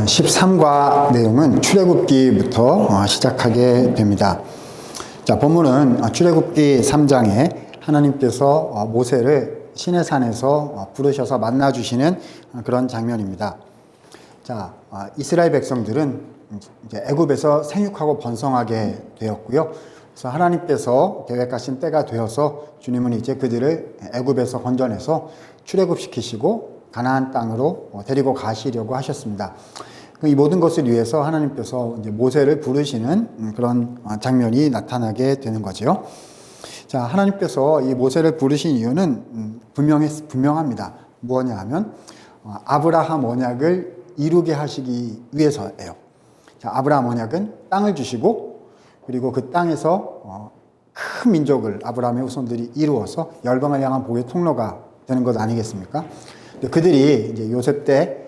13과 내용은 출애굽기부터 시작하게 됩니다. 자, 본문은 출애굽기 3장에 하나님께서 모세를 시내산에서 부르셔서 만나주시는 그런 장면입니다. 자, 이스라엘 백성들은 이제 애굽에서 생육하고 번성하게 되었고요. 그래서 하나님께서 계획하신 때가 되어서 주님은 이제 그들을 애굽에서 건져내서 출애굽시키시고 가나안 땅으로 데리고 가시려고 하셨습니다. 이 모든 것을 위해서 하나님께서 이제 모세를 부르시는 그런 장면이 나타나게 되는 거죠. 자, 하나님께서 이 모세를 부르신 이유는 분명합니다. 무엇냐 하면 아브라함 언약을 이루게 하시기 위해서예요. 자, 아브라함 언약은 땅을 주시고 그리고 그 땅에서 큰 민족을 아브라함의 후손들이 이루어서 열방을 향한 복의 통로가 되는 것 아니겠습니까? 그들이 이제 요셉 때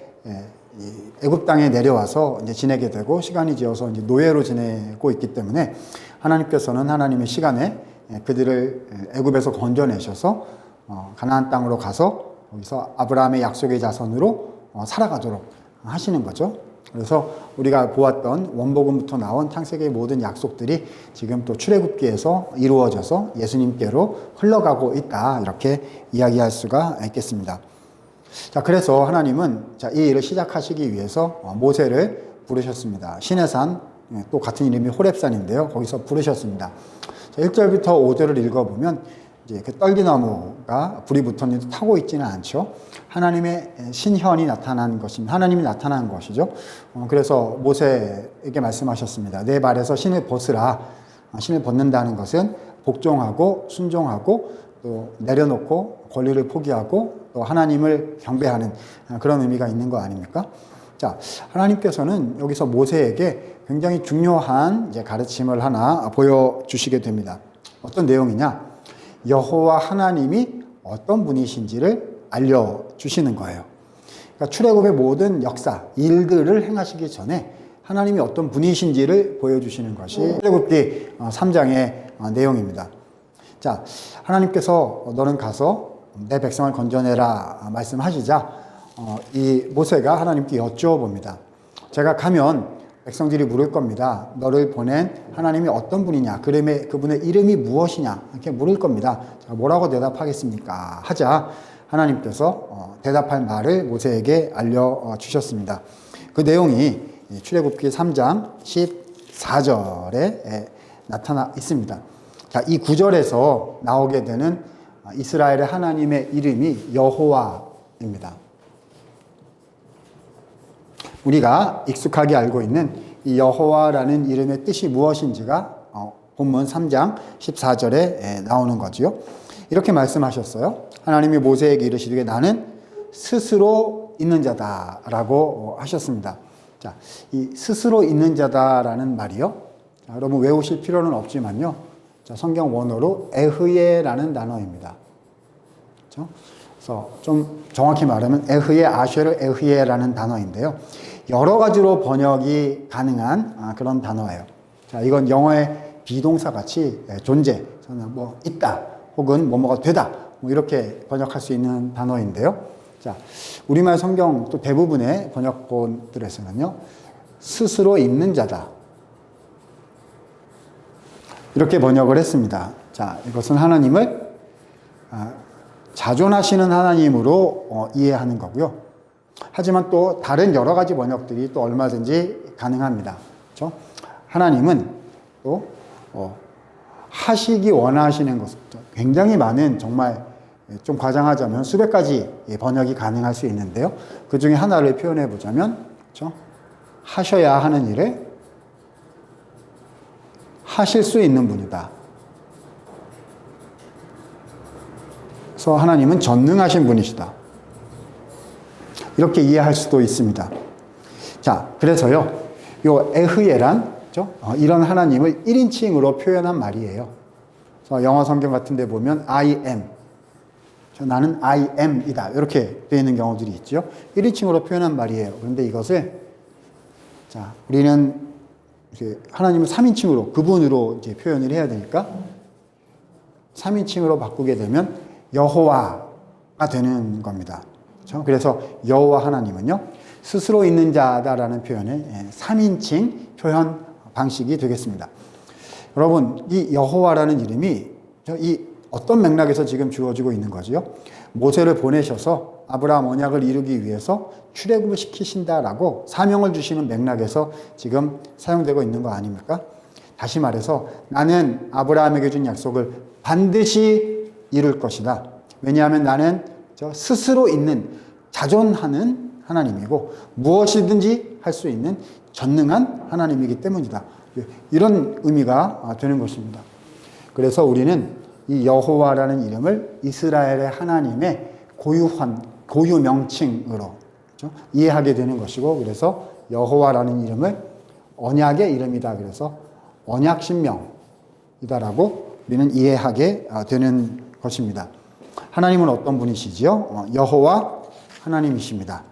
애굽 땅에 내려와서 이제 지내게 되고 시간이 지어서 이제 노예로 지내고 있기 때문에 하나님께서는 하나님의 시간에 그들을 애굽에서 건져내셔서 가나안 땅으로 가서 거기서 아브라함의 약속의 자손으로 살아가도록 하시는 거죠. 그래서 우리가 보았던 원복음부터 나온 창세기의 모든 약속들이 지금 또 출애굽기에서 이루어져서 예수님께로 흘러가고 있다, 이렇게 이야기할 수가 있겠습니다. 자, 그래서 하나님은 이 일을 시작하시기 위해서 모세를 부르셨습니다. 시내산, 또 같은 이름이 호렙산인데요. 거기서 부르셨습니다. 자, 1절부터 5절을 읽어보면 이제 그 떨기나무가 불이 붙었는데 타고 있지는 않죠. 하나님의 신현이 나타난 것입니다. 하나님이 나타난 것이죠. 그래서 모세에게 말씀하셨습니다. 내 발에서 신을 벗으라. 신을 벗는다는 것은 복종하고 순종하고 또 내려놓고 권리를 포기하고 또 하나님을 경배하는 그런 의미가 있는 거 아닙니까? 자, 하나님께서는 여기서 모세에게 굉장히 중요한 이제 가르침을 하나 보여주시게 됩니다. 어떤 내용이냐? 여호와 하나님이 어떤 분이신지를 알려주시는 거예요. 그러니까 출애굽의 모든 역사, 일들을 행하시기 전에 하나님이 어떤 분이신지를 보여주시는 것이 출애굽기 3장의 내용입니다. 자, 하나님께서 너는 가서 내 백성을 건져내라 말씀하시자 이 모세가 하나님께 여쭈어봅니다. 제가 가면 백성들이 물을 겁니다. 너를 보낸 하나님이 어떤 분이냐, 그분의 이름이 무엇이냐, 이렇게 물을 겁니다. 제가 뭐라고 대답하겠습니까? 하자 하나님께서 대답할 말을 모세에게 알려주셨습니다. 그 내용이 출애굽기 3장 14절에 나타나 있습니다. 자, 이 구절에서 나오게 되는 이스라엘의 하나님의 이름이 여호와입니다. 우리가 익숙하게 알고 있는 이 여호와라는 이름의 뜻이 무엇인지가 본문 3장 14절에 나오는 거지요. 이렇게 말씀하셨어요. 하나님이 모세에게 이르시되 나는 스스로 있는 자다라고 하셨습니다. 자, 이 스스로 있는 자다라는 말이요. 자, 여러분 외우실 필요는 없지만요. 자, 성경 원어로 에흐예라는 단어입니다. 그렇죠? 그래서 좀 정확히 말하면 에흐예, 아쉐르, 에흐예라는 단어인데요. 여러 가지로 번역이 가능한 그런 단어예요. 자, 이건 영어의 비동사 같이 존재, 뭐 있다, 혹은 뭐뭐가 되다, 뭐 이렇게 번역할 수 있는 단어인데요. 자, 우리말 성경 또 대부분의 번역본들에서는요, 스스로 있는 자다, 이렇게 번역을 했습니다. 자, 이것은 하나님을 자존하시는 하나님으로 이해하는 거고요. 하지만 또 다른 여러 가지 번역들이 또 얼마든지 가능합니다. 그렇죠? 하나님은 또 하시기 원하시는 것, 굉장히 많은, 정말 좀 과장하자면 수백 가지 번역이 가능할 수 있는데요. 그 중에 하나를 표현해 보자면, 그렇죠? 하셔야 하는 일을 하실 수 있는 분이다. 그래서 하나님은 전능하신 분이시다. 이렇게 이해할 수도 있습니다. 자, 그래서요, 요 에흐예란, 그렇죠? 이런 하나님을 1인칭으로 표현한 말이에요. 그래서 영어 성경 같은 데 보면 I am, 나는 I am이다, 이렇게 되어 있는 경우들이 있죠. 1인칭으로 표현한 말이에요. 그런데 이것을, 자, 우리는 하나님을 3인칭으로, 그분으로 이제 표현을 해야 되니까 3인칭으로 바꾸게 되면 여호와가 되는 겁니다. 그렇죠? 그래서 여호와 하나님은요, 스스로 있는 자다라는 표현의 3인칭 표현 방식이 되겠습니다. 여러분, 이 여호와라는 이름이 이 어떤 맥락에서 지금 주어지고 있는 거지요? 모세를 보내셔서 아브라함 언약을 이루기 위해서 출애굽을 시키신다라고 사명을 주시는 맥락에서 지금 사용되고 있는 거 아닙니까? 다시 말해서 나는 아브라함에게 준 약속을 반드시 이룰 것이다. 왜냐하면 나는 스스로 있는 자존하는 하나님이고 무엇이든지 할 수 있는 전능한 하나님이기 때문이다. 이런 의미가 되는 것입니다. 그래서 우리는 이 여호와라는 이름을 이스라엘의 하나님의 고유 명칭으로 이해하게 되는 것이고, 그래서 여호와라는 이름을 언약의 이름이다. 그래서 언약신명이다라고 우리는 이해하게 되는 것입니다. 하나님은 어떤 분이시지요? 여호와 하나님이십니다.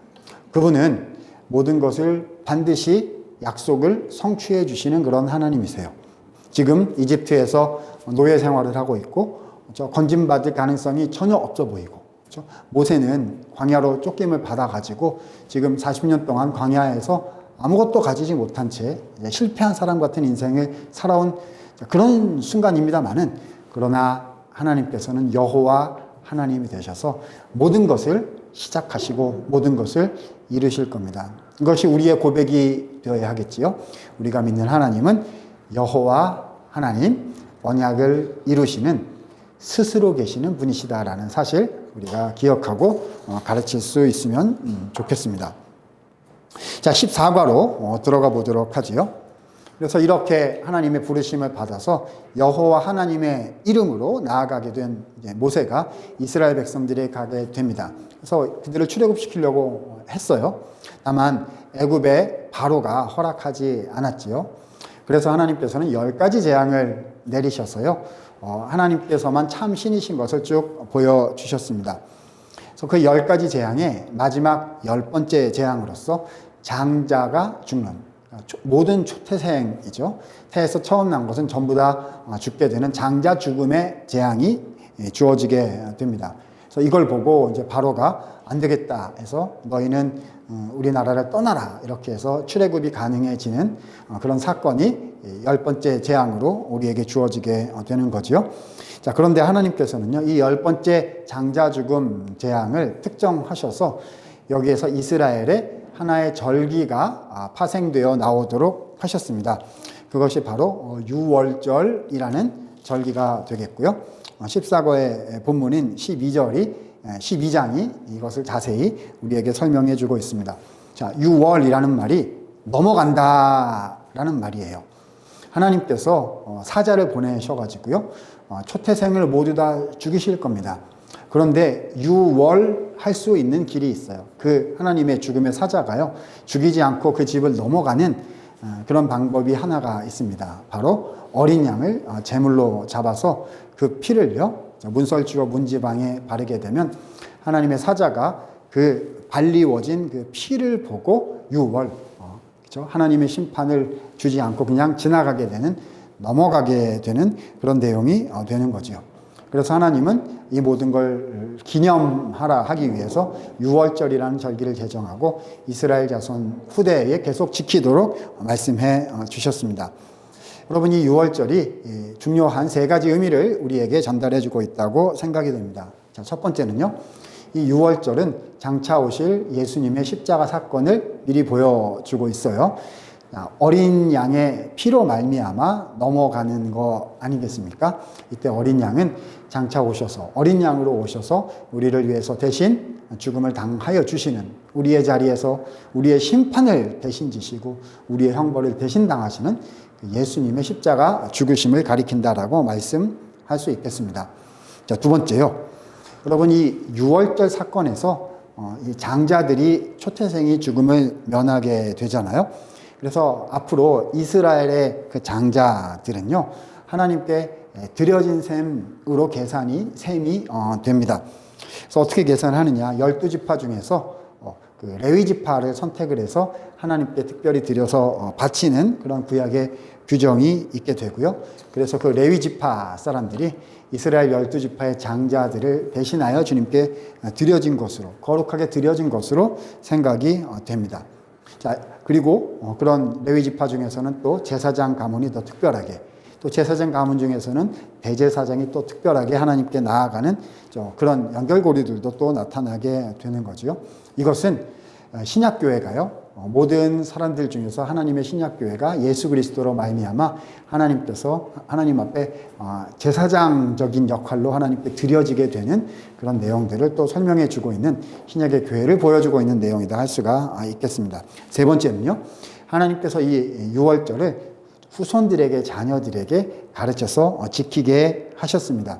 그분은 모든 것을 반드시 약속을 성취해 주시는 그런 하나님이세요. 지금 이집트에서 노예 생활을 하고 있고 건진받을 가능성이 전혀 없어 보이고, 모세는 광야로 쫓김을 받아가지고 지금 40년 동안 광야에서 아무것도 가지지 못한 채 실패한 사람 같은 인생을 살아온 그런 순간입니다만은, 그러나 하나님께서는 여호와 하나님이 되셔서 모든 것을 시작하시고 모든 것을 이루실 겁니다. 이것이 우리의 고백이 되어야 하겠지요. 우리가 믿는 하나님은 여호와 하나님, 언약을 이루시는 스스로 계시는 분이시다라는 사실 우리가 기억하고 가르칠 수 있으면 좋겠습니다. 자, 14과로 들어가 보도록 하지요. 그래서 이렇게 하나님의 부르심을 받아서 여호와 하나님의 이름으로 나아가게 된 모세가 이스라엘 백성들이 가게 됩니다. 그래서 그들을 출애굽시키려고 했어요. 다만 애굽의 바로가 허락하지 않았지요. 그래서 하나님께서는 10가지 재앙을 내리셔서요, 하나님께서만 참 신이신 것을 쭉 보여주셨습니다. 그래서 그 10가지 재앙의 마지막 10번째 재앙으로서 장자가 죽는, 모든 초태생이죠. 태에서 처음 난 것은 전부 다 죽게 되는 장자 죽음의 재앙이 주어지게 됩니다. 그래서 이걸 보고 이제 바로가 안 되겠다 해서 너희는 우리나라를 떠나라, 이렇게 해서 출애굽이 가능해지는 그런 사건이 10번째 재앙으로 우리에게 주어지게 되는 거지요. 자, 그런데 하나님께서는요, 이 10번째 장자 죽음 재앙을 특정하셔서 여기에서 이스라엘의 하나의 절기가 파생되어 나오도록 하셨습니다. 그것이 바로 유월절이라는 절기가 되겠고요. 14거의 본문인 12장이 이것을 자세히 우리에게 설명해 주고 있습니다. 자, 유월이라는 말이 넘어간다라는 말이에요. 하나님께서 사자를 보내셔가지고요, 초태생을 모두 다 죽이실 겁니다. 그런데 유월할 수 있는 길이 있어요. 그 하나님의 죽음의 사자가요, 죽이지 않고 그 집을 넘어가는 그런 방법이 하나가 있습니다. 바로 어린 양을 제물로 잡아서 그 피를요, 문설주와 문지방에 바르게 되면 하나님의 사자가 그 발리워진 그 피를 보고 유월, 그렇죠? 하나님의 심판을 주지 않고 그냥 지나가게 되는, 넘어가게 되는 그런 내용이 되는 거죠. 그래서 하나님은 이 모든 걸 기념하라 하기 위해서 유월절이라는 절기를 제정하고 이스라엘 자손 후대에 계속 지키도록 말씀해 주셨습니다. 여러분, 이 유월절이 중요한 3가지 의미를 우리에게 전달해 주고 있다고 생각이 됩니다. 자, 첫 번째는요, 이 유월절은 장차 오실 예수님의 십자가 사건을 미리 보여주고 있어요. 어린 양의 피로 말미암아 넘어가는 거 아니겠습니까? 이때 어린 양은 장차 오셔서, 어린 양으로 오셔서 우리를 위해서 대신 죽음을 당하여 주시는, 우리의 자리에서 우리의 심판을 대신 지시고 우리의 형벌을 대신 당하시는 예수님의 십자가 죽으심을 가리킨다라고 말씀할 수 있겠습니다. 자, 두 번째요. 여러분, 이 유월절 사건에서 이 장자들이, 초태생이 죽음을 면하게 되잖아요. 그래서 앞으로 이스라엘의 그 장자들은요, 하나님께 드려진 셈으로 셈이 됩니다. 그래서 어떻게 계산하느냐? 12지파 중에서 그 레위지파를 선택을 해서 하나님께 특별히 드려서 바치는 그런 구약의 규정이 있게 되고요. 그래서 그 레위지파 사람들이 이스라엘 12지파의 장자들을 대신하여 주님께 드려진 것으로, 거룩하게 드려진 것으로 생각이 됩니다. 자, 그리고 그런 레위 지파 중에서는 또 제사장 가문이 더 특별하게, 또 제사장 가문 중에서는 대제사장이 또 특별하게 하나님께 나아가는 그런 연결고리들도 또 나타나게 되는 거죠. 이것은 신약교회가요, 모든 사람들 중에서 하나님의 신약교회가 예수 그리스도로 말미암아 하나님께서 하나님 앞에 제사장적인 역할로 하나님께 드려지게 되는 그런 내용들을 또 설명해 주고 있는 신약의 교회를 보여주고 있는 내용이다 할 수가 있겠습니다. 세 번째는요, 하나님께서 이 유월절을 후손들에게, 자녀들에게 가르쳐서 지키게 하셨습니다.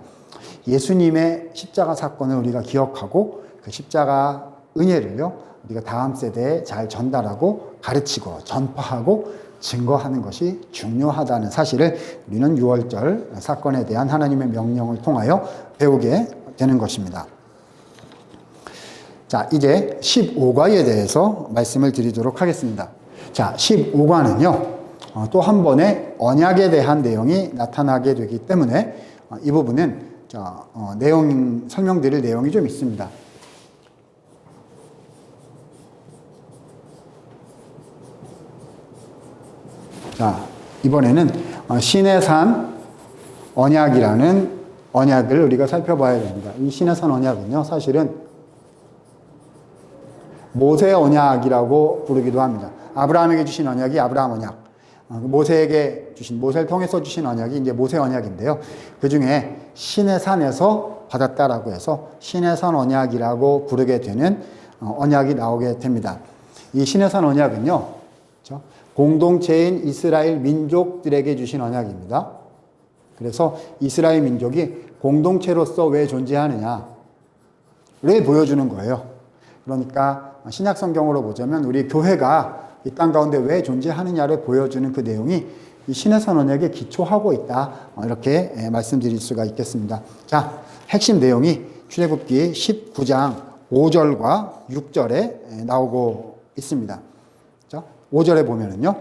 예수님의 십자가 사건을 우리가 기억하고 그 십자가 은혜를요, 우리가 다음 세대에 잘 전달하고 가르치고 전파하고 증거하는 것이 중요하다는 사실을 우리는 유월절 사건에 대한 하나님의 명령을 통하여 배우게 되는 것입니다. 자, 이제 15과에 대해서 말씀을 드리도록 하겠습니다. 자, 15과는요, 또 한 번의 언약에 대한 내용이 나타나게 되기 때문에 이 부분은 설명드릴 내용이 좀 있습니다. 자, 이번에는 신의 산 언약이라는 언약을 우리가 살펴봐야 됩니다. 이 신의 산 언약은요, 사실은 모세 언약이라고 부르기도 합니다. 아브라함에게 주신 언약이 아브라함 언약, 모세에게 주신, 모세를 통해서 주신 언약이 이제 모세 언약인데요. 그 중에 신의 산에서 받았다라고 해서 신의 산 언약이라고 부르게 되는 언약이 나오게 됩니다. 이 신의 산 언약은요, 그렇죠? 공동체인 이스라엘 민족들에게 주신 언약입니다. 그래서 이스라엘 민족이 공동체로서 왜 존재하느냐를 보여주는 거예요. 그러니까 신약 성경으로 보자면 우리 교회가 이 땅 가운데 왜 존재하느냐를 보여주는 그 내용이 이 신의 산 언약에 기초하고 있다, 이렇게 말씀드릴 수가 있겠습니다. 자, 핵심 내용이 출애굽기 19장 5절과 6절에 나오고 있습니다. 5절에 보면은요,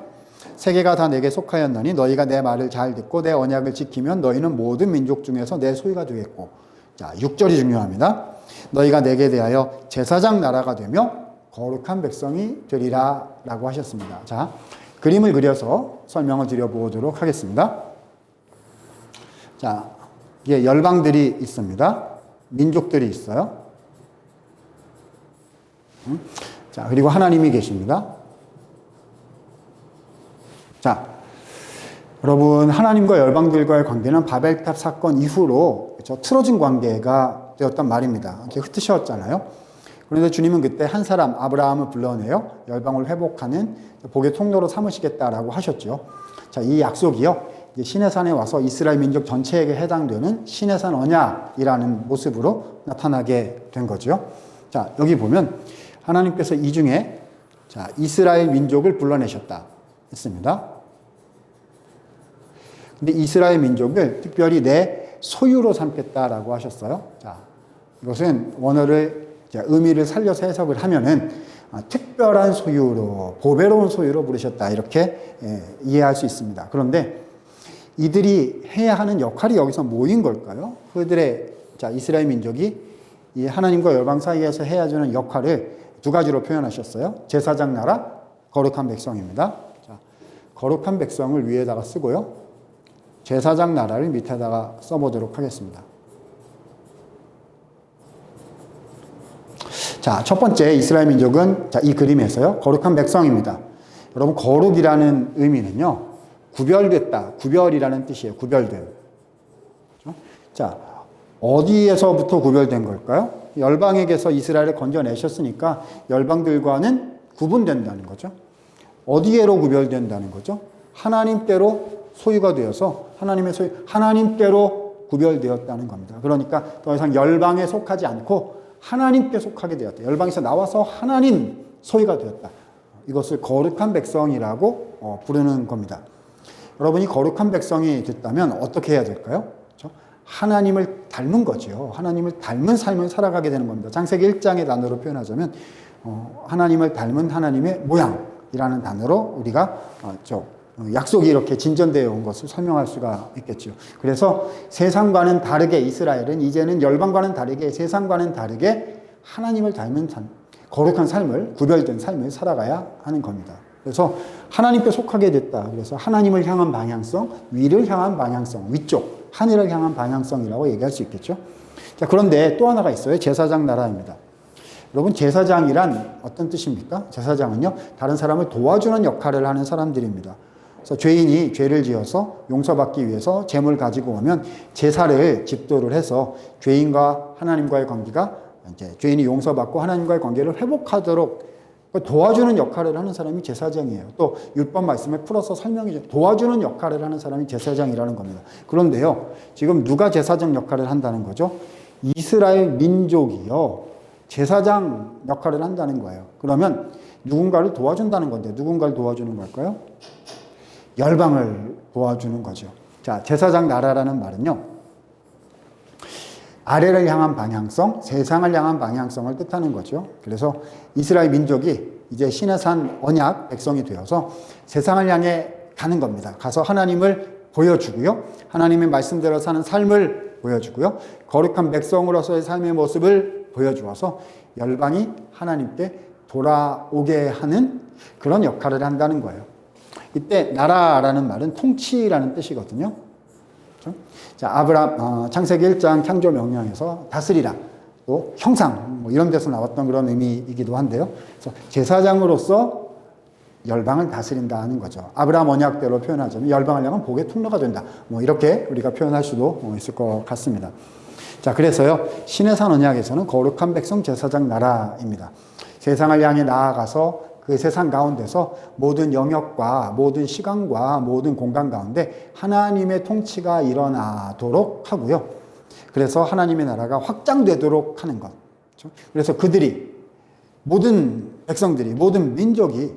세계가 다 내게 속하였나니 너희가 내 말을 잘 듣고 내 언약을 지키면 너희는 모든 민족 중에서 내 소유가 되겠고. 자, 6절이 중요합니다. 너희가 내게 대하여 제사장 나라가 되며 거룩한 백성이 되리라 라고 하셨습니다. 자, 그림을 그려서 설명을 드려보도록 하겠습니다. 자, 이게 열방들이 있습니다. 민족들이 있어요. 자, 그리고 하나님이 계십니다. 자, 여러분, 하나님과 열방들과의 관계는 바벨탑 사건 이후로 틀어진 관계가 되었단 말입니다. 이렇게 흩으셨잖아요. 그런데 주님은 그때 한 사람 아브라함을 불러내어 열방을 회복하는 복의 통로로 삼으시겠다라고 하셨죠. 자, 이 약속이요, 이제 시내산에 와서 이스라엘 민족 전체에게 해당되는 시내산 언약이라는 모습으로 나타나게 된 거죠. 자, 여기 보면 하나님께서 이 중에 이스라엘 민족을 불러내셨다 했습니다. 근데 이스라엘 민족을 특별히 내 소유로 삼겠다라고 하셨어요. 자, 이것은 원어를 의미를 살려서 해석을 하면은 특별한 소유로, 보배로운 소유로 부르셨다, 이렇게 이해할 수 있습니다. 그런데 이들이 해야 하는 역할이 여기서 뭐인 걸까요? 그들의, 이스라엘 민족이 이 하나님과 열방 사이에서 해야 하는 역할을 두 가지로 표현하셨어요. 제사장 나라, 거룩한 백성입니다. 자, 거룩한 백성을 위에다가 쓰고요, 제사장 나라를 밑에다가 써보도록 하겠습니다. 자, 첫 번째 이스라엘 민족은 이 그림에서요, 거룩한 백성입니다. 여러분, 거룩이라는 의미는요, 구별됐다, 구별이라는 뜻이에요. 구별됨. 그렇죠? 자, 어디에서부터 구별된 걸까요? 열방에게서 이스라엘을 건져내셨으니까 열방들과는 구분된다는 거죠. 어디에로 구별된다는 거죠? 하나님께로 소유가 되어서 하나님의 소유, 하나님께로 구별되었다는 겁니다. 그러니까 더 이상 열방에 속하지 않고 하나님께 속하게 되었다. 열방에서 나와서 하나님 소유가 되었다. 이것을 거룩한 백성이라고 부르는 겁니다. 여러분이 거룩한 백성이 됐다면 어떻게 해야 될까요? 그렇죠? 하나님을 닮은 거죠. 하나님을 닮은 삶을 살아가게 되는 겁니다. 창세기 1장의 단어로 표현하자면 하나님을 닮은 하나님의 모양이라는 단어로 우리가 약속이 이렇게 진전되어 온 것을 설명할 수가 있겠죠. 그래서 세상과는 다르게 이스라엘은 이제는 열방과는 다르게, 세상과는 다르게 하나님을 닮은 삶, 거룩한 삶을, 구별된 삶을 살아가야 하는 겁니다. 그래서 하나님께 속하게 됐다. 그래서 하나님을 향한 방향성, 위를 향한 방향성, 위쪽, 하늘을 향한 방향성이라고 얘기할 수 있겠죠. 자, 그런데 또 하나가 있어요. 제사장 나라입니다. 여러분, 제사장이란 어떤 뜻입니까? 제사장은요, 다른 사람을 도와주는 역할을 하는 사람들입니다. 그래서 죄인이 죄를 지어서 용서받기 위해서 제물 가지고 오면 제사를 집도를 해서 죄인과 하나님과의 관계가 이제 죄인이 용서받고 하나님과의 관계를 회복하도록 도와주는 역할을 하는 사람이 제사장이에요. 또 율법 말씀에 풀어서 설명해 도와주는 역할을 하는 사람이 제사장이라는 겁니다. 그런데요, 지금 누가 제사장 역할을 한다는 거죠? 이스라엘 민족이요, 제사장 역할을 한다는 거예요. 그러면 누군가를 도와준다는 건데 누군가를 도와주는 걸까요? 열방을 도와주는 거죠. 자, 제사장 나라라는 말은요, 아래를 향한 방향성, 세상을 향한 방향성을 뜻하는 거죠. 그래서 이스라엘 민족이 이제 신의 산 언약 백성이 되어서 세상을 향해 가는 겁니다. 가서 하나님을 보여주고요, 하나님의 말씀대로 사는 삶을 보여주고요, 거룩한 백성으로서의 삶의 모습을 보여주어서 열방이 하나님께 돌아오게 하는 그런 역할을 한다는 거예요. 이때 나라라는 말은 통치라는 뜻이거든요. 그렇죠? 자, 창세기 1장 창조 명령에서 다스리라, 또 형상, 뭐 이런 데서 나왔던 그런 의미이기도 한데요. 그래서 제사장으로서 열방을 다스린다 하는 거죠. 아브라함 언약대로 표현하자면 열방을 향한 복의 통로가 된다. 뭐 이렇게 우리가 표현할 수도 있을 것 같습니다. 자, 그래서요, 신의 산 언약에서는 거룩한 백성 제사장 나라입니다. 세상을 향해 나아가서 그 세상 가운데서 모든 영역과 모든 시간과 모든 공간 가운데 하나님의 통치가 일어나도록 하고요. 그래서 하나님의 나라가 확장되도록 하는 것. 그래서 그들이, 모든 백성들이, 모든 민족이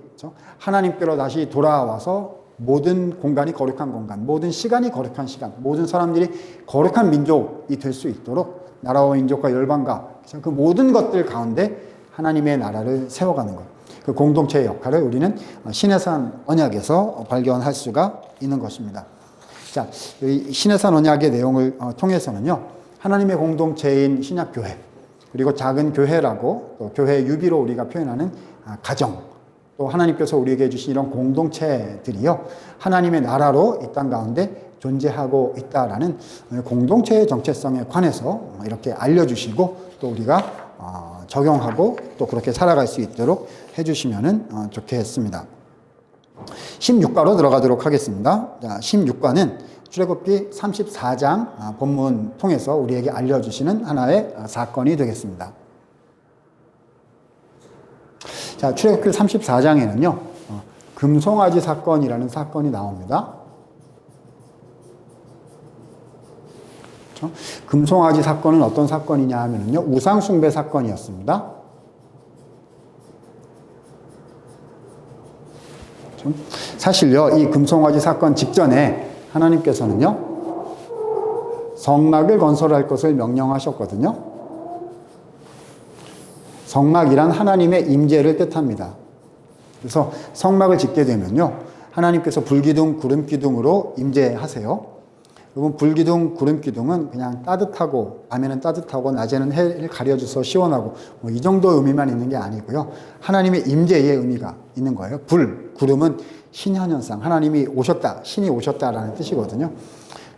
하나님께로 다시 돌아와서 모든 공간이 거룩한 공간, 모든 시간이 거룩한 시간, 모든 사람들이 거룩한 민족이 될 수 있도록 나라와 민족과 열방과 그 모든 것들 가운데 하나님의 나라를 세워가는 것. 그 공동체의 역할을 우리는 신의 산 언약에서 발견할 수가 있는 것입니다. 자, 이 신의 산 언약의 내용을 통해서는요, 하나님의 공동체인 신약교회, 그리고 작은 교회라고 또 교회 유비로 우리가 표현하는 가정, 또 하나님께서 우리에게 주신 이런 공동체들이요, 하나님의 나라로 이 땅 가운데 존재하고 있다라는 공동체의 정체성에 관해서 이렇게 알려주시고 또 우리가 적용하고 또 그렇게 살아갈 수 있도록 해주시면 좋겠습니다. 16과로 들어가도록 하겠습니다. 자, 16과는 출애굽기 34장 본문 통해서 우리에게 알려주시는 하나의 사건이 되겠습니다. 자, 출애굽기 34장에는요, 금송아지 사건이라는 사건이 나옵니다. 그렇죠? 금송아지 사건은 어떤 사건이냐 하면요, 우상숭배 사건이었습니다. 그렇죠? 사실요, 이 금송아지 사건 직전에 하나님께서는요, 성막을 건설할 것을 명령하셨거든요. 성막이란 하나님의 임재를 뜻합니다. 그래서 성막을 짓게 되면요, 하나님께서 불기둥, 구름기둥으로 임재하세요. 여러분, 불기둥, 구름기둥은 그냥 따뜻하고, 밤에는 따뜻하고 낮에는 해를 가려줘서 시원하고 뭐 이 정도 의미만 있는 게 아니고요, 하나님의 임재의 의미가 있는 거예요. 불, 구름은 신현현상, 하나님이 오셨다, 신이 오셨다라는 뜻이거든요.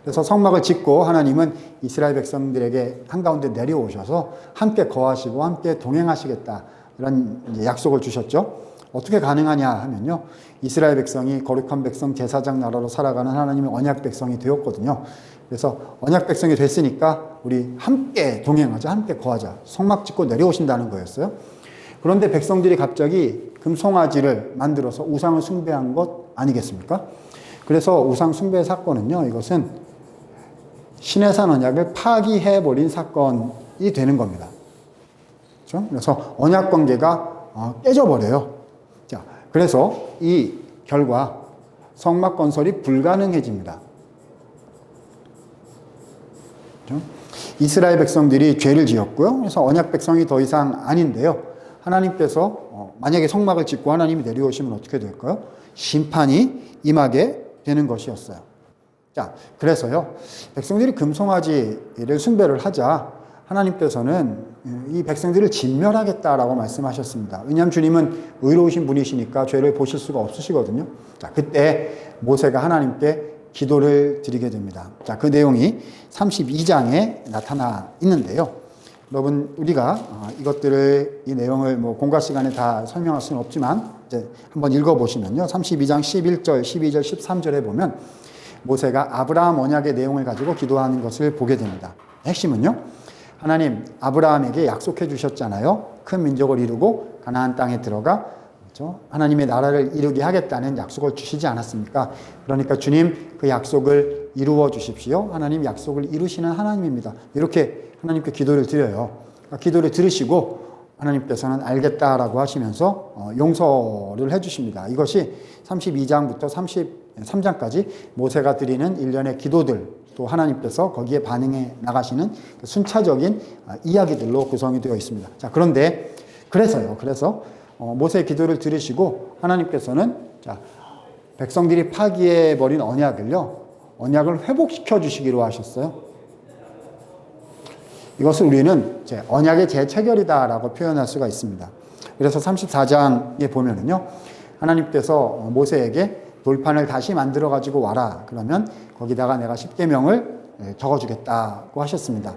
그래서 성막을 짓고 하나님은 이스라엘 백성들에게 한가운데 내려오셔서 함께 거하시고 함께 동행하시겠다, 이런 약속을 주셨죠. 어떻게 가능하냐 하면요, 이스라엘 백성이 거룩한 백성 제사장 나라로 살아가는 하나님의 언약 백성이 되었거든요. 그래서 언약 백성이 됐으니까 우리 함께 동행하자, 함께 거하자, 성막 짓고 내려오신다는 거였어요. 그런데 백성들이 갑자기 금송아지를 만들어서 우상을 숭배한 것 아니겠습니까? 그래서 우상 숭배 사건은요, 이것은 신의 산 언약을 파기해버린 사건이 되는 겁니다. 그렇죠? 그래서 언약 관계가 깨져버려요. 자, 그래서 이 결과 성막 건설이 불가능해집니다. 그렇죠? 이스라엘 백성들이 죄를 지었고요. 그래서 언약 백성이 더 이상 아닌데요. 하나님께서 만약에 성막을 짓고 하나님이 내려오시면 어떻게 될까요? 심판이 임하게 되는 것이었어요. 자, 그래서요, 백성들이 금송아지를 숭배를 하자 하나님께서는 이 백성들을 진멸하겠다라고 말씀하셨습니다. 왜냐하면 주님은 의로우신 분이시니까 죄를 보실 수가 없으시거든요. 자, 그때 모세가 하나님께 기도를 드리게 됩니다. 자, 그 내용이 32장에 나타나 있는데요. 여러분, 우리가 이것들을, 이 내용을 뭐 공과 시간에 다 설명할 수는 없지만, 이제 한번 읽어보시면요. 32장 11절, 12절, 13절에 보면 모세가 아브라함 언약의 내용을 가지고 기도하는 것을 보게 됩니다. 핵심은요. 하나님, 아브라함에게 약속해 주셨잖아요. 큰 민족을 이루고 가나안 땅에 들어가, 그렇죠? 하나님의 나라를 이루게 하겠다는 약속을 주시지 않았습니까? 그러니까 주님, 그 약속을 이루어 주십시오. 하나님 약속을 이루시는 하나님입니다. 이렇게 하나님께 기도를 드려요. 기도를 들으시고 하나님께서는 알겠다라고 하시면서 용서를 해주십니다. 이것이 32장부터 33장까지 모세가 드리는 일련의 기도들, 또 하나님께서 거기에 반응해 나가시는 순차적인 이야기들로 구성이 되어 있습니다. 자, 그런데 그래서 모세의 기도를 들으시고 하나님께서는 자, 백성들이 파기해버린 언약을 회복시켜 주시기로 하셨어요. 이것을 우리는 언약의 재체결이다라고 표현할 수가 있습니다. 그래서 34장에 보면은요, 하나님께서 모세에게 돌판을 다시 만들어 가지고 와라. 그러면 거기다가 내가 십계명을 적어주겠다고 하셨습니다.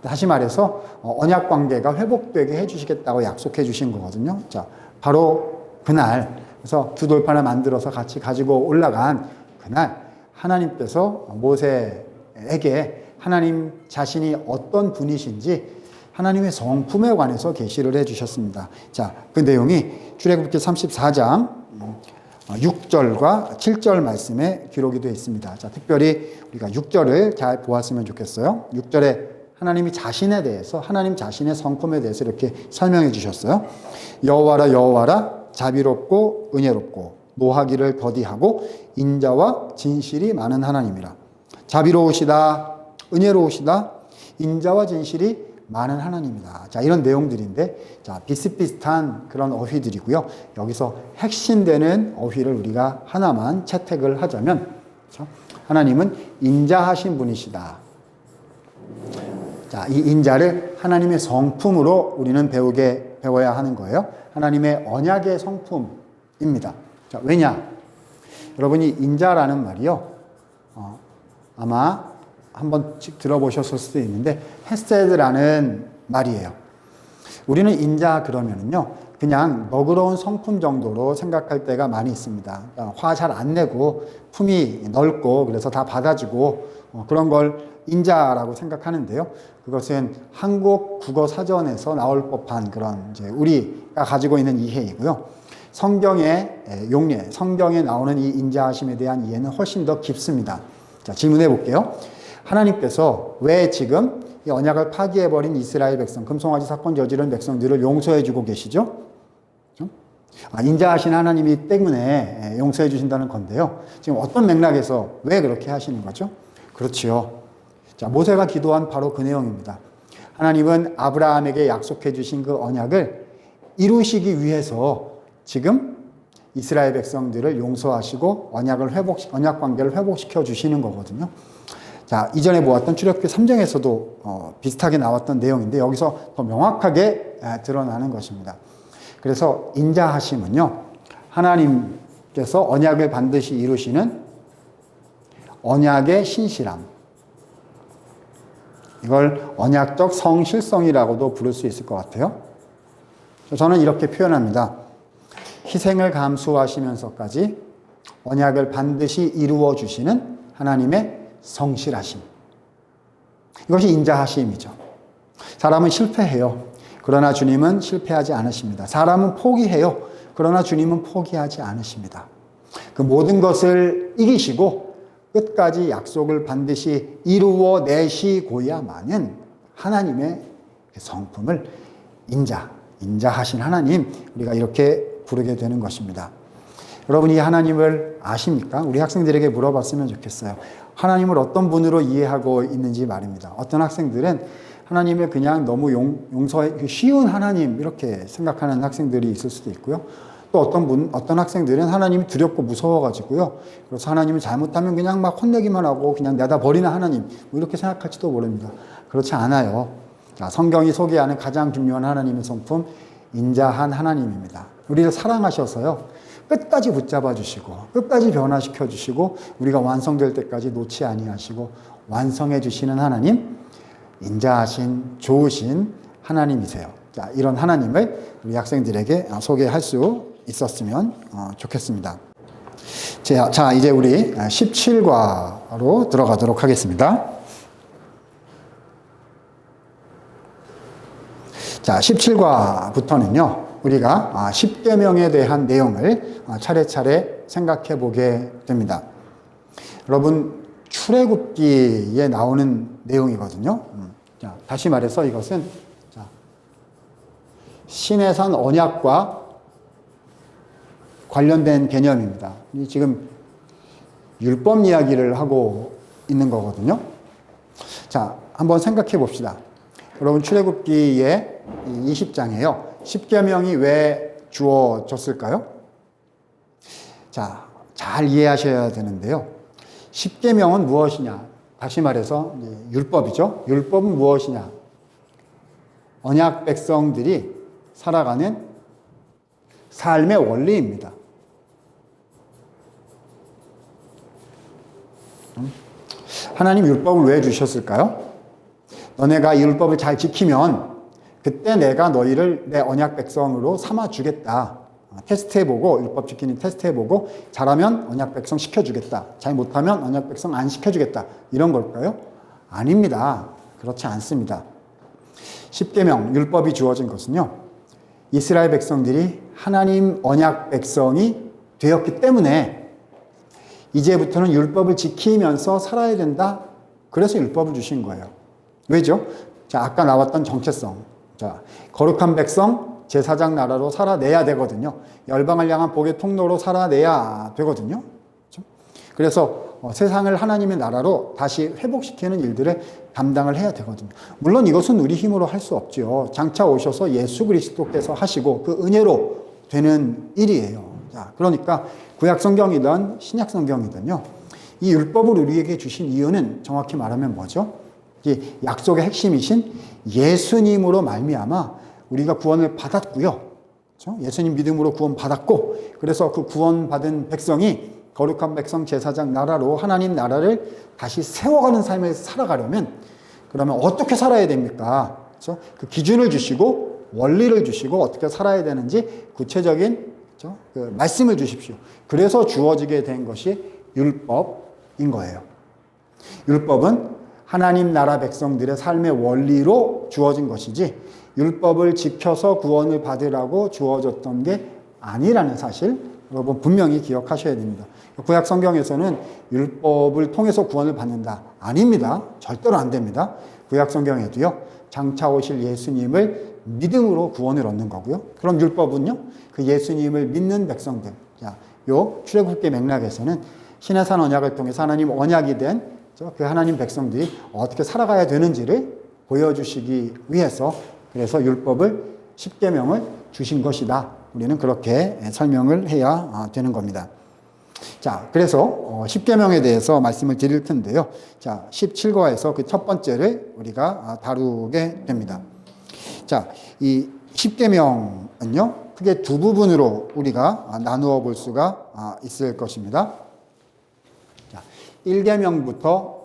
다시 말해서 언약 관계가 회복되게 해주시겠다고 약속해 주신 거거든요. 자, 바로 그날, 그래서 두 돌판을 만들어서 같이 가지고 올라간 그날 하나님께서 모세에게 하나님 자신이 어떤 분이신지 하나님의 성품에 관해서 계시를 해주셨습니다. 자, 그 내용이 출애굽기 34장 6절과 7절 말씀에 기록이 되어 있습니다. 자, 특별히 우리가 6절을 잘 보았으면 좋겠어요. 6절에 하나님이 자신에 대해서, 하나님 자신의 성품에 대해서 이렇게 설명해 주셨어요. 여호와라 여호와라 자비롭고 은혜롭고 노하기를 더디하고 인자와 진실이 많은 하나님이라. 자비로우시다, 은혜로우시다, 인자와 진실이 많은 하나님이다. 자, 이런 내용들인데, 자, 비슷비슷한 그런 어휘들이고요. 여기서 핵심되는 어휘를 우리가 하나만 채택을 하자면, 그렇죠? 하나님은 인자하신 분이시다. 자, 이 인자를 하나님의 성품으로 우리는 배워야 하는 거예요. 하나님의 언약의 성품입니다. 자, 왜냐? 여러분이 인자라는 말이요. 아마 한 번씩 들어보셨을 수도 있는데 헤세드라는 말이에요. 우리는 인자 그러면은요, 그냥 너그러운 성품 정도로 생각할 때가 많이 있습니다. 화 잘 안 내고 품이 넓고 그래서 다 받아주고 그런 걸 인자라고 생각하는데요. 그것은 한국 국어 사전에서 나올 법한 그런 이제 우리가 가지고 있는 이해이고요. 성경의 용례, 성경에 나오는 이 인자하심에 대한 이해는 훨씬 더 깊습니다. 자, 질문해 볼게요. 하나님께서 왜 지금 이 언약을 파기해버린 이스라엘 백성, 금송아지 사건 저지른 백성들을 용서해주고 계시죠? 인자하신 하나님이 때문에 용서해 주신다는 건데요. 지금 어떤 맥락에서 왜 그렇게 하시는 거죠? 그렇지요. 자, 모세가 기도한 바로 그 내용입니다. 하나님은 아브라함에게 약속해 주신 그 언약을 이루시기 위해서 지금 이스라엘 백성들을 용서하시고 언약 관계를 회복시켜 주시는 거거든요. 자, 이전에 보았던 출애굽기 3장에서도 비슷하게 나왔던 내용인데 여기서 더 명확하게 드러나는 것입니다. 그래서 인자하심은요, 하나님께서 언약을 반드시 이루시는 언약의 신실함, 이걸 언약적 성실성이라고도 부를 수 있을 것 같아요. 저는 이렇게 표현합니다. 희생을 감수하시면서까지 언약을 반드시 이루어 주시는 하나님의 성실하심. 이것이 인자하심이죠. 사람은 실패해요. 그러나 주님은 실패하지 않으십니다. 사람은 포기해요. 그러나 주님은 포기하지 않으십니다. 그 모든 것을 이기시고 끝까지 약속을 반드시 이루어 내시고야만은 하나님의 성품을 인자하신 하나님, 우리가 이렇게 부르게 되는 것입니다. 여러분이 이 하나님을 아십니까? 우리 학생들에게 물어봤으면 좋겠어요. 하나님을 어떤 분으로 이해하고 있는지 말입니다. 어떤 학생들은 하나님을 그냥 너무 용서해 쉬운 하나님 이렇게 생각하는 학생들이 있을 수도 있고요. 또 어떤 학생들은 하나님이 두렵고 무서워가지고요. 그래서 하나님을 잘못하면 그냥 막 혼내기만 하고 그냥 내다 버리는 하나님 뭐 이렇게 생각할지도 모릅니다. 그렇지 않아요. 자, 성경이 소개하는 가장 중요한 하나님의 성품, 인자한 하나님입니다. 우리를 사랑하셔서요, 끝까지 붙잡아 주시고, 끝까지 변화시켜 주시고, 우리가 완성될 때까지 놓지 아니하시고, 완성해 주시는 하나님, 인자하신, 좋으신 하나님이세요. 자, 이런 하나님을 우리 학생들에게 소개할 수 있었으면 좋겠습니다. 자, 이제 우리 17과로 들어가도록 하겠습니다. 자, 17과부터는요, 우리가 10계명에 대한 내용을 차례차례 생각해 보게 됩니다. 여러분, 출애굽기에 나오는 내용이거든요. 자, 다시 말해서 이것은 시내산 언약과 관련된 개념입니다. 지금 율법 이야기를 하고 있는 거거든요. 자, 한번 생각해 봅시다. 여러분, 출애굽기의 20장에요. 10계명이 왜 주어졌을까요? 자, 잘 이해하셔야 되는데요. 10계명은 무엇이냐? 다시 말해서 율법이죠. 율법은 무엇이냐? 언약 백성들이 살아가는 삶의 원리입니다. 하나님 율법을 왜 주셨을까요? 너네가 이 율법을 잘 지키면 그때 내가 너희를 내 언약 백성으로 삼아 주겠다. 테스트해보고, 율법 지키는 테스트해보고, 잘하면 언약 백성 시켜주겠다. 잘 못하면 언약 백성 안 시켜주겠다. 이런 걸까요? 아닙니다. 그렇지 않습니다. 10계명, 율법이 주어진 것은요, 이스라엘 백성들이 하나님 언약 백성이 되었기 때문에 이제부터는 율법을 지키면서 살아야 된다. 그래서 율법을 주신 거예요. 왜죠? 자, 아까 나왔던 정체성. 자, 거룩한 백성, 제사장 나라로 살아내야 되거든요. 열방을 향한 복의 통로로 살아내야 되거든요. 그래서 세상을 하나님의 나라로 다시 회복시키는 일들을 담당을 해야 되거든요. 물론 이것은 우리 힘으로 할 수 없죠. 장차 오셔서 예수 그리스도께서 하시고 그 은혜로 되는 일이에요. 자, 그러니까 구약 성경이든 신약 성경이든요, 이 율법을 우리에게 주신 이유는 정확히 말하면 뭐죠? 이 약속의 핵심이신 예수님으로 말미암아 우리가 구원을 받았고요. 그렇죠? 예수님 믿음으로 구원 받았고, 그래서 그 구원 받은 백성이 거룩한 백성 제사장 나라로 하나님 나라를 다시 세워가는 삶을 살아가려면, 그러면 어떻게 살아야 됩니까? 그렇죠? 그 기준을 주시고 원리를 주시고 어떻게 살아야 되는지 구체적인, 그렇죠? 그 말씀을 주십시오. 그래서 주어지게 된 것이 율법인 거예요. 율법은 하나님 나라 백성들의 삶의 원리로 주어진 것이지 율법을 지켜서 구원을 받으라고 주어졌던 게 아니라는 사실, 여러분 분명히 기억하셔야 됩니다. 구약 성경에서는 율법을 통해서 구원을 받는다. 아닙니다. 절대로 안 됩니다. 구약 성경에도요, 장차 오실 예수님을 믿음으로 구원을 얻는 거고요. 그럼 율법은요, 그 예수님을 믿는 백성들. 자, 요 출애굽기 맥락에서는 시내산 언약을 통해서 하나님 언약이 된 그 하나님 백성들이 어떻게 살아가야 되는지를 보여주시기 위해서, 그래서 율법을 10계명을 주신 것이다. 우리는 그렇게 설명을 해야 되는 겁니다. 자, 그래서 10계명에 대해서 말씀을 드릴 텐데요. 자, 17과에서 그 첫 번째를 우리가 다루게 됩니다. 자, 이 10계명은요, 크게 두 부분으로 우리가 나누어 볼 수가 있을 것입니다. 자, 1계명부터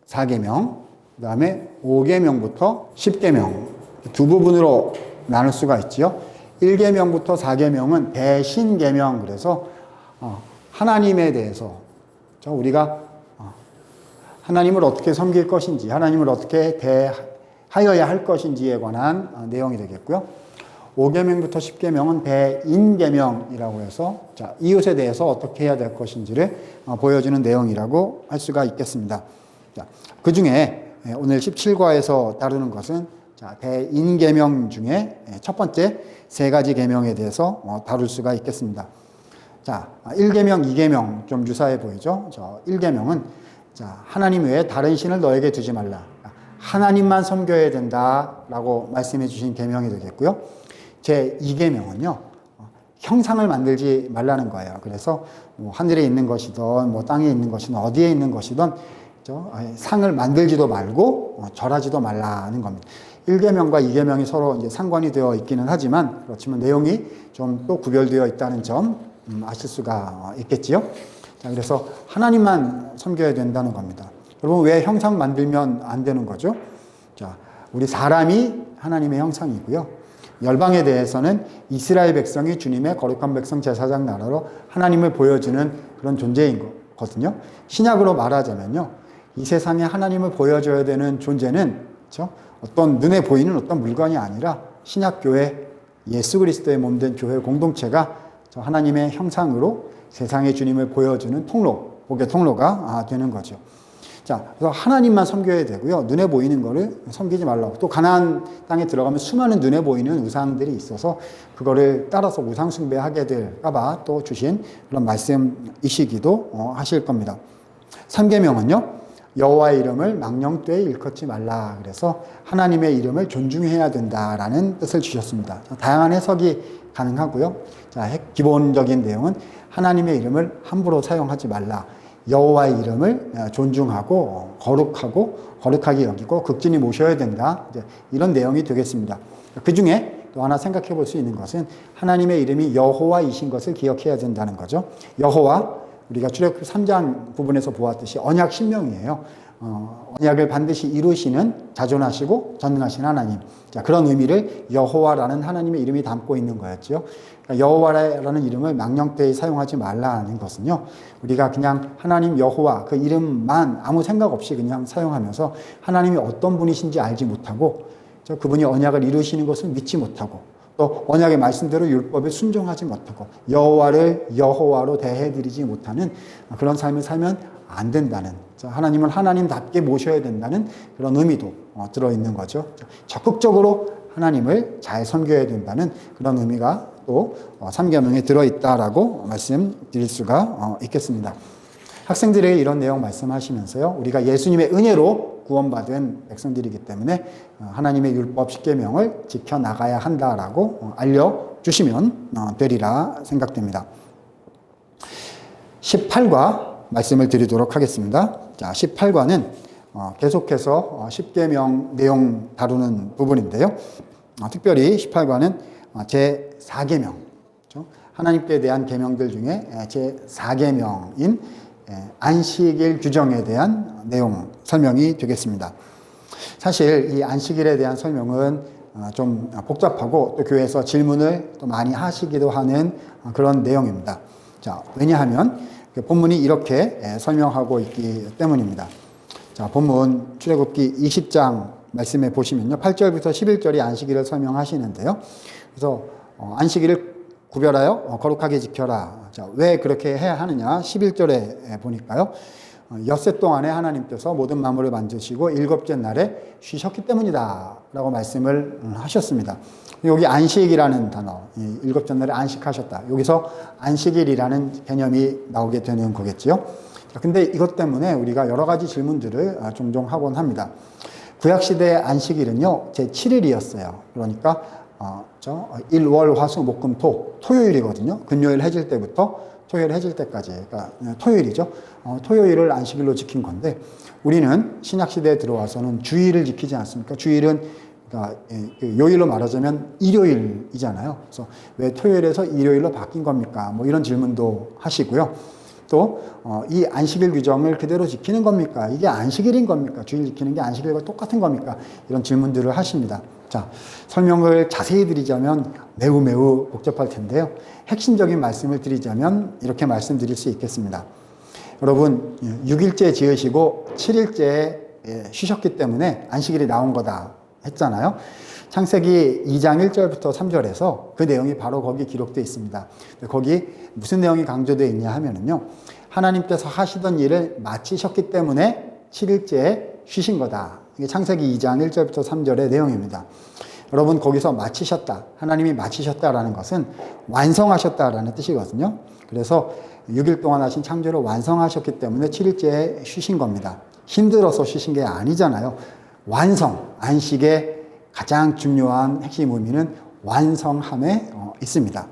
4계명, 그 다음에 5계명부터 10계명, 두 부분으로 나눌 수가 있지요. 1계명부터 4계명은 대신계명, 그래서 하나님에 대해서 우리가 하나님을 어떻게 섬길 것인지, 하나님을 어떻게 대하여야 할 것인지에 관한 내용이 되겠고요. 5계명부터 10계명은 대인계명이라고 해서 자, 이웃에 대해서 어떻게 해야 될 것인지를 보여주는 내용이라고 할 수가 있겠습니다. 자, 그 중에 오늘 17과에서 다루는 것은 자, 대인계명 중에 첫 번째 세 가지 계명에 대해서 다룰 수가 있겠습니다. 자, 1계명, 2계명 좀 유사해 보이죠? 1계명은 자, 하나님 외에 다른 신을 너에게 두지 말라. 하나님만 섬겨야 된다라고 말씀해 주신 계명이 되겠고요. 제 2계명은요, 형상을 만들지 말라는 거예요. 그래서 뭐 하늘에 있는 것이든 뭐 땅에 있는 것이든 어디에 있는 것이든 상을 만들지도 말고 절하지도 말라는 겁니다. 1계명과 2계명이 서로 이제 상관이 되어 있기는 하지만 그렇지만 내용이 좀 또 구별되어 있다는 점 아실 수가 있겠지요. 자, 그래서 하나님만 섬겨야 된다는 겁니다. 여러분, 왜 형상 만들면 안 되는 거죠? 자, 우리 사람이 하나님의 형상이고요. 열방에 대해서는 이스라엘 백성이 주님의 거룩한 백성 제사장 나라로 하나님을 보여주는 그런 존재인 거거든요. 신약으로 말하자면요, 이 세상에 하나님을 보여줘야 되는 존재는 그렇죠? 어떤 눈에 보이는 어떤 물건이 아니라 신약 교회, 예수 그리스도의 몸된 교회 공동체가 하나님의 형상으로 세상의 주님을 보여주는 통로, 복의 통로가 되는 거죠. 자, 그래서 하나님만 섬겨야 되고요. 눈에 보이는 거를 섬기지 말라고. 또 가나안 땅에 들어가면 수많은 눈에 보이는 우상들이 있어서 그거를 따라서 우상 숭배하게 될까봐 또 주신 그런 말씀이시기도 하실 겁니다. 3계명은요. 여호와의 이름을 망령되이 일컫지 말라. 그래서 하나님의 이름을 존중해야 된다라는 뜻을 주셨습니다. 다양한 해석이 가능하고요. 자, 기본적인 내용은 하나님의 이름을 함부로 사용하지 말라. 여호와의 이름을 존중하고 거룩하게 여기고 극진히 모셔야 된다. 이런 내용이 되겠습니다. 그 중에 또 하나 생각해 볼 수 있는 것은 하나님의 이름이 여호와이신 것을 기억해야 된다는 거죠. 여호와, 우리가 출애굽기 3장 부분에서 보았듯이 언약 신명이에요. 언약을 반드시 이루시는 자존하시고 전능하신 하나님. 자, 그런 의미를 여호와라는 하나님의 이름이 담고 있는 거였죠. 그러니까 여호와라는 이름을 망령되이 사용하지 말라는 것은요, 우리가 그냥 하나님 여호와 그 이름만 아무 생각 없이 그냥 사용하면서 하나님이 어떤 분이신지 알지 못하고 그분이 언약을 이루시는 것을 믿지 못하고 또 언약의 말씀대로 율법에 순종하지 못하고 여호와를 여호와로 대해드리지 못하는 그런 삶을 살면 안 된다는, 하나님을 하나님답게 모셔야 된다는 그런 의미도 들어있는 거죠. 적극적으로 하나님을 잘 섬겨야 된다는 그런 의미가 또 3계명에 들어있다라고 말씀드릴 수가 있겠습니다. 학생들에게 이런 내용 말씀하시면서요, 우리가 예수님의 은혜로 구원받은 백성들이기 때문에 하나님의 율법 10계명을 지켜나가야 한다라고 알려주시면 되리라 생각됩니다. 18과 말씀을 드리도록 하겠습니다. 자, 18과는 계속해서 10계명 내용 다루는 부분인데요. 특별히 18과는 제4계명, 하나님께 대한 계명들 중에 제4계명인 안식일 규정에 대한 내용 설명이 되겠습니다. 사실 이 안식일에 대한 설명은 좀 복잡하고 또 교회에서 질문을 또 많이 하시기도 하는 그런 내용입니다. 자, 왜냐하면 본문이 이렇게 설명하고 있기 때문입니다. 자, 본문 출애굽기 20장 말씀에 보시면요, 8절부터 11절이 안식일을 설명하시는데요. 그래서 안식일을 구별하여 거룩하게 지켜라. 자, 왜 그렇게 해야 하느냐? 11절에 보니까요. 엿새 동안에 하나님께서 모든 만물을 만드시고 일곱째 날에 쉬셨기 때문이다 라고 말씀을 하셨습니다. 여기 안식이라는 단어, 일곱째 날에 안식하셨다. 여기서 안식일이라는 개념이 나오게 되는 거겠지요. 근데 이것 때문에 우리가 여러 가지 질문들을 종종 하곤 합니다. 구약시대의 안식일은요, 제7일이었어요. 그러니까 일, 월, 화, 수, 목, 금, 토요일이거든요. 금요일 해질 때부터 토요일 해질 때까지, 그러니까 토요일이죠. 토요일을 안식일로 지킨 건데, 우리는 신약시대에 들어와서는 주일을 지키지 않습니까? 주일은, 그러니까 요일로 말하자면 일요일이잖아요. 그래서 왜 토요일에서 일요일로 바뀐 겁니까? 뭐 이런 질문도 하시고요. 또 이 안식일 규정을 그대로 지키는 겁니까? 이게 안식일인 겁니까? 주일 지키는 게 안식일과 똑같은 겁니까? 이런 질문들을 하십니다. 자, 설명을 자세히 드리자면 매우 복잡할 텐데요. 핵심적인 말씀을 드리자면 이렇게 말씀드릴 수 있겠습니다. 여러분, 6일째 지으시고 7일째에 쉬셨기 때문에 안식일이 나온 거다 했잖아요. 창세기 2장 1절부터 3절에서 그 내용이 바로 거기 기록되어 있습니다. 거기 무슨 내용이 강조되어 있냐 하면은요, 하나님께서 하시던 일을 마치셨기 때문에 7일째에 쉬신 거다. 이게 창세기 2장 1절부터 3절의 내용입니다. 여러분, 거기서 마치셨다, 하나님이 마치셨다라는 것은 완성하셨다라는 뜻이거든요. 그래서 6일 동안 하신 창조를 완성하셨기 때문에 7일째에 쉬신 겁니다. 힘들어서 쉬신 게 아니잖아요. 완성, 안식의 가장 중요한 핵심 의미는 완성함에 있습니다.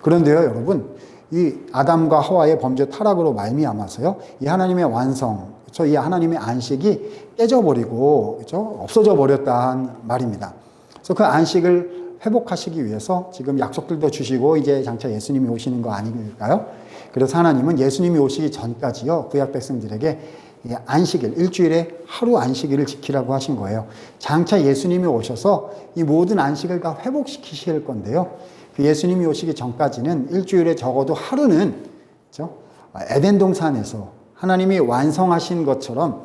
그런데요, 여러분, 이 아담과 하와의 범죄 타락으로 말미암아서요, 이 하나님의 완성, 그렇죠? 이 하나님의 안식이 깨져버리고, 그렇죠? 없어져 버렸다는 말입니다. 그래서 그 안식을 회복하시기 위해서 지금 약속들도 주시고 이제 장차 예수님이 오시는 거 아닐까요? 그래서 하나님은 예수님이 오시기 전까지요, 구약 백성들에게 안식일, 일주일에 하루 안식일을 지키라고 하신 거예요. 장차 예수님이 오셔서 이 모든 안식을 다 회복시키실 건데요. 그 예수님이 오시기 전까지는 일주일에 적어도 하루는, 그렇죠? 에덴 동산에서 하나님이 완성하신 것처럼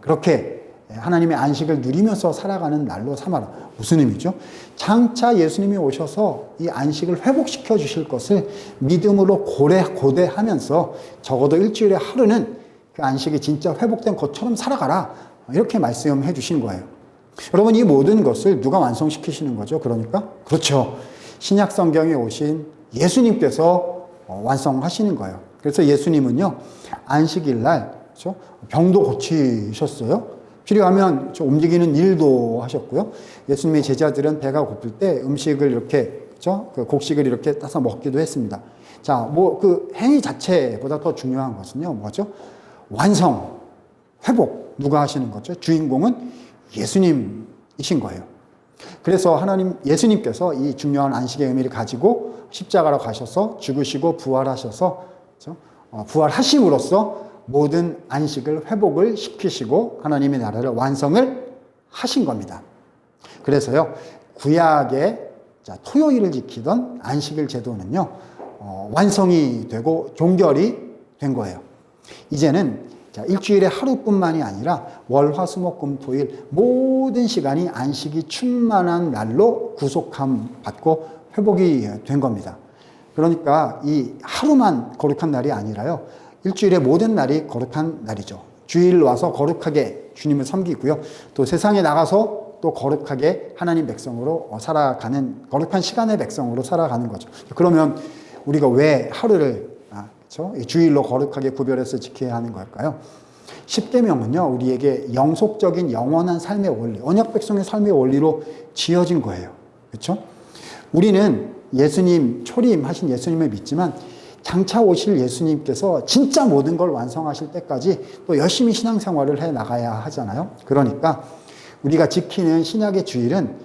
그렇게 하나님의 안식을 누리면서 살아가는 날로 삼아라. 무슨 의미죠? 장차 예수님이 오셔서 이 안식을 회복시켜 주실 것을 믿음으로 고대하면서 적어도 일주일에 하루는 그 안식이 진짜 회복된 것처럼 살아가라. 이렇게 말씀해 주신 거예요. 여러분, 이 모든 것을 누가 완성시키시는 거죠? 그러니까? 그렇죠. 신약 성경에 오신 예수님께서 완성하시는 거예요. 그래서 예수님은요, 안식일 날, 그렇죠? 병도 고치셨어요. 필요하면 움직이는 일도 하셨고요. 예수님의 제자들은 배가 고플 때 음식을 이렇게, 그렇죠? 그 곡식을 이렇게 따서 먹기도 했습니다. 자, 그 행위 자체보다 더 중요한 것은요, 뭐죠? 완성, 회복, 누가 하시는 거죠? 주인공은 예수님이신 거예요. 그래서 예수님께서 이 중요한 안식의 의미를 가지고 십자가로 가셔서 죽으시고 부활하셔서, 그렇죠? 부활하심으로써 모든 안식을 회복을 시키시고 하나님의 나라를 완성을 하신 겁니다. 그래서요, 구약의 토요일을 지키던 안식일 제도는요, 완성이 되고 종결이 된 거예요. 이제는 일주일에 하루뿐만이 아니라 월, 화, 수, 목, 금, 토일 모든 시간이 안식이 충만한 날로 구속함 받고 회복이 된 겁니다. 그러니까 이 하루만 거룩한 날이 아니라요, 일주일의 모든 날이 거룩한 날이죠. 주일 와서 거룩하게 주님을 섬기고요, 또 세상에 나가서 또 거룩하게 하나님 백성으로 살아가는, 거룩한 시간의 백성으로 살아가는 거죠. 그러면 우리가 왜 하루를, 그렇죠? 주일로 거룩하게 구별해서 지켜야 하는 걸까요? 십계명은요, 우리에게 영속적인 영원한 삶의 원리, 언약 백성의 삶의 원리로 지어진 거예요. 그렇죠? 우리는 예수님, 초림하신 예수님을 믿지만 장차 오실 예수님께서 진짜 모든 걸 완성하실 때까지 또 열심히 신앙생활을 해 나가야 하잖아요. 그러니까 우리가 지키는 신약의 주일은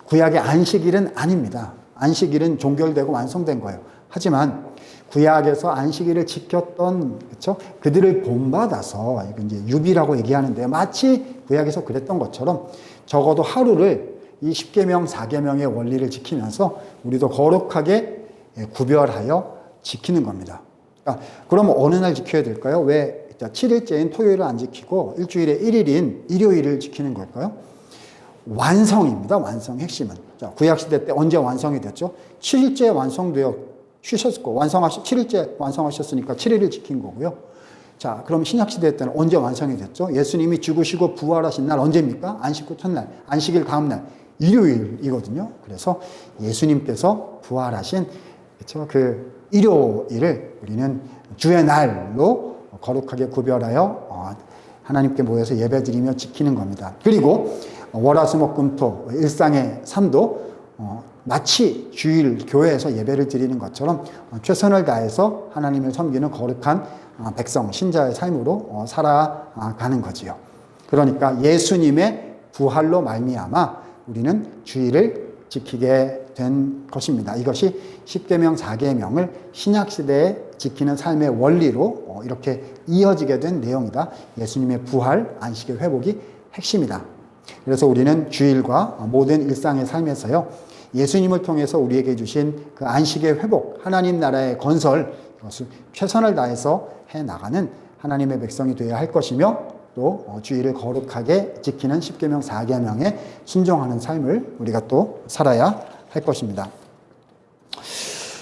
구약의 안식일은 아닙니다. 안식일은 종결되고 완성된 거예요. 하지만 구약에서 안식일을 지켰던, 그렇죠? 그들을 본받아서, 이건 이제 유비라고 얘기하는데, 마치 구약에서 그랬던 것처럼 적어도 하루를 이 십계명, 사계명의 원리를 지키면서 우리도 거룩하게 구별하여 지키는 겁니다. 그럼 어느 날 지켜야 될까요? 왜 7일째인 토요일을 안 지키고 일주일에 1일인 일요일을 지키는 걸까요? 완성입니다. 완성 핵심은. 구약시대 때 언제 완성이 됐죠? 7일째 완성되어 쉬셨고, 7일째 완성하셨으니까 7일을 지킨 거고요. 자, 그럼 신약시대 때는 언제 완성이 됐죠? 예수님이 죽으시고 부활하신 날 언제입니까? 안식 후 첫날, 안식일 다음 날, 일요일이거든요. 그래서 예수님께서 부활하신, 그렇죠? 그 일요일을 우리는 주의 날로 거룩하게 구별하여 하나님께 모여서 예배드리며 지키는 겁니다. 그리고 월화수목금토 일상의 삶도 마치 주일 교회에서 예배를 드리는 것처럼 최선을 다해서 하나님을 섬기는 거룩한 백성, 신자의 삶으로 살아가는 거지요. 그러니까 예수님의 부활로 말미암아 우리는 주일을 지키게 된 것입니다. 이것이 십계명, 사계명을 신약시대에 지키는 삶의 원리로 이렇게 이어지게 된 내용이다. 예수님의 부활, 안식의 회복이 핵심이다. 그래서 우리는 주일과 모든 일상의 삶에서요, 예수님을 통해서 우리에게 주신 그 안식의 회복, 하나님 나라의 건설, 이것을 최선을 다해서 해나가는 하나님의 백성이 되어야 할 것이며, 또 주일을 거룩하게 지키는 십계명, 사계명에 순종하는 삶을 우리가 또 살아야 할 것입니다.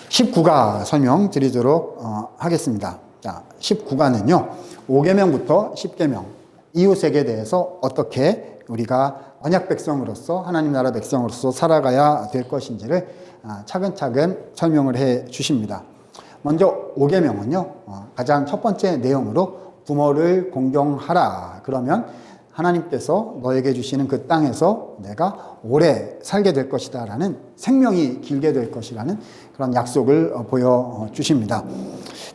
19가 설명드리도록 하겠습니다. 자, 19가는요, 5계명부터 10계명, 이웃에게 대해서 어떻게 우리가 언약 백성으로서, 하나님 나라 백성으로서 살아가야 될 것인지를 차근차근 설명을 해 주십니다. 먼저 5계명은요, 가장 첫 번째 내용으로 부모를 공경하라. 그러면 하나님께서 너에게 주시는 그 땅에서 내가 오래 살게 될 것이다 라는, 생명이 길게 될 것이라는 그런 약속을 보여주십니다.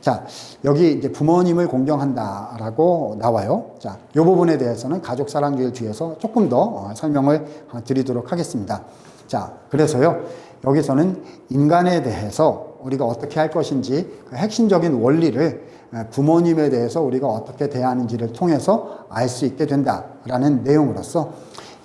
자, 여기 이제 부모님을 공경한다라고 나와요. 자, 이 부분에 대해서는 가족 사랑교회 뒤에서 조금 더 설명을 드리도록 하겠습니다. 자, 그래서요, 여기서는 인간에 대해서 우리가 어떻게 할 것인지 그 핵심적인 원리를 부모님에 대해서 우리가 어떻게 대하는지를 통해서 알 수 있게 된다라는 내용으로서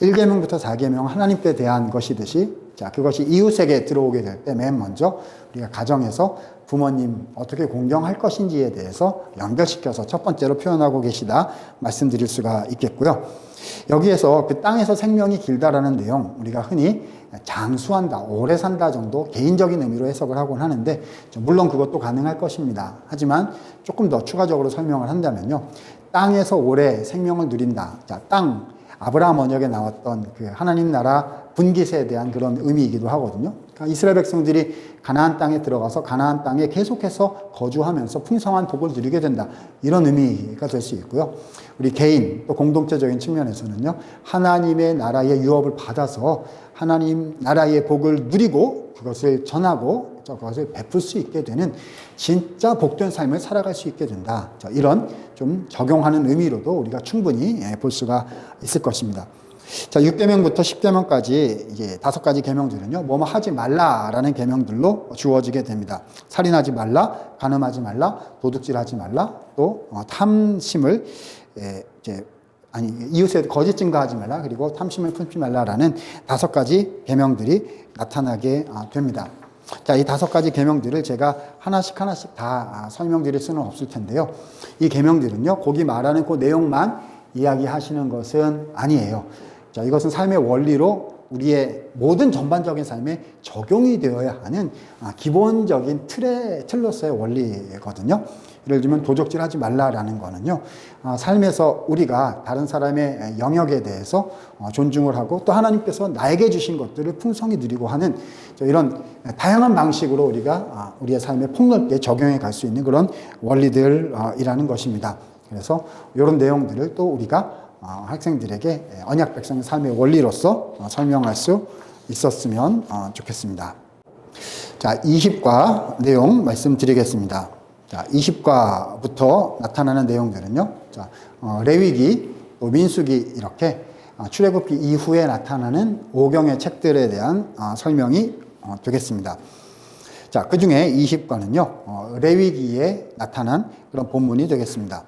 1계명부터 4계명 하나님께 대한 것이듯이, 자, 그것이 이웃에게 들어오게 될 때 맨 먼저 우리가 가정에서 부모님 어떻게 공경할 것인지에 대해서 연결시켜서 첫 번째로 표현하고 계시다 말씀드릴 수가 있겠고요. 여기에서 그 땅에서 생명이 길다라는 내용, 우리가 흔히 장수한다, 오래 산다 정도 개인적인 의미로 해석을 하곤 하는데, 물론 그것도 가능할 것입니다. 하지만 조금 더 추가적으로 설명을 한다면요, 땅에서 오래 생명을 누린다. 자, 땅, 아브라함 언약에 나왔던 그 하나님 나라 분깃에 대한 그런 의미이기도 하거든요. 그러니까 이스라엘 백성들이 가나안 땅에 들어가서 가나안 땅에 계속해서 거주하면서 풍성한 복을 누리게 된다, 이런 의미가 될 수 있고요. 우리 개인 또 공동체적인 측면에서는요, 하나님의 나라의 유업을 받아서 하나님 나라의 복을 누리고 그것을 전하고 그것을 베풀 수 있게 되는 진짜 복된 삶을 살아갈 수 있게 된다. 이런 좀 적용하는 의미로도 우리가 충분히 볼 수가 있을 것입니다. 자, 6계명부터 10계명까지 이제 5가지 계명들은요, 뭐뭐 하지 말라라는 계명들로 주어지게 됩니다. 살인하지 말라, 간음하지 말라, 도둑질하지 말라, 또 탐심을 이웃에 거짓 증거하지 말라, 그리고 탐심을 품지 말라라는 5가지 계명들이 나타나게 됩니다. 자, 이 5가지 계명들을 제가 하나씩 다 설명드릴 수는 없을 텐데요. 이 계명들은요, 거기 말하는 그 내용만 이야기하시는 것은 아니에요. 자, 이것은 삶의 원리로 우리의 모든 전반적인 삶에 적용이 되어야 하는 기본적인 틀로서의 원리거든요. 예를 들면 도적질하지 말라라는 거는요, 삶에서 우리가 다른 사람의 영역에 대해서 존중을 하고 또 하나님께서 나에게 주신 것들을 풍성히 누리고 하는 이런 다양한 방식으로 우리가 우리의 삶에 폭넓게 적용해 갈 수 있는 그런 원리들이라는 것입니다. 그래서 이런 내용들을 또 우리가 학생들에게 언약 백성의 삶의 원리로서 설명할 수 있었으면 좋겠습니다. 자, 20과 내용 말씀드리겠습니다. 자, 20과부터 나타나는 내용들은요, 자, 레위기, 또 민수기, 이렇게 출애굽기 이후에 나타나는 오경의 책들에 대한 설명이 되겠습니다. 자, 그 중에 20과는요, 레위기에 나타난 그런 본문이 되겠습니다.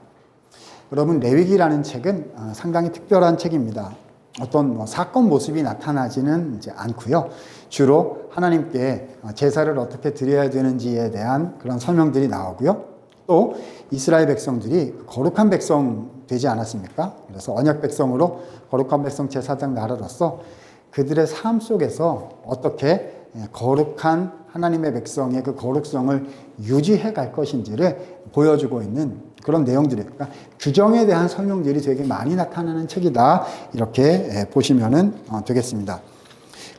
여러분, 레위기라는 책은 상당히 특별한 책입니다. 어떤 사건 모습이 나타나지는 이제 않고요. 주로 하나님께 제사를 어떻게 드려야 되는지에 대한 그런 설명들이 나오고요. 또 이스라엘 백성들이 거룩한 백성 되지 않았습니까? 그래서 언약 백성으로 거룩한 백성 제사장 나라로서 그들의 삶 속에서 어떻게 거룩한 하나님의 백성의 그 거룩성을 유지해 갈 것인지를 보여주고 있는 그런 내용들이, 그러니까 규정에 대한 설명들이 되게 많이 나타나는 책이다, 이렇게 보시면 되겠습니다.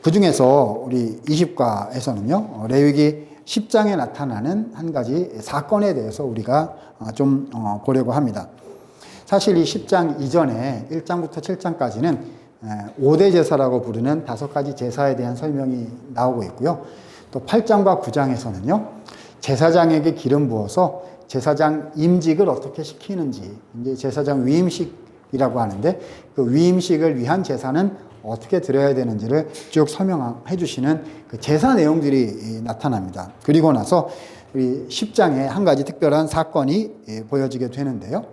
그 중에서 우리 20과에서는요, 레위기 10장에 나타나는 한 가지 사건에 대해서 우리가 좀 보려고 합니다. 사실 이 10장 이전에 1장부터 7장까지는 5대 제사라고 부르는 5가지 제사에 대한 설명이 나오고 있고요. 또 8장과 9장에서는요, 제사장에게 기름 부어서 제사장 임직을 어떻게 시키는지, 이제 제사장 위임식이라고 하는데 그 위임식을 위한 제사는 어떻게 드려야 되는지를 쭉 설명해 주시는 그 제사 내용들이 나타납니다. 그리고 나서 우리 10장에 한 가지 특별한 사건이 보여지게 되는데요.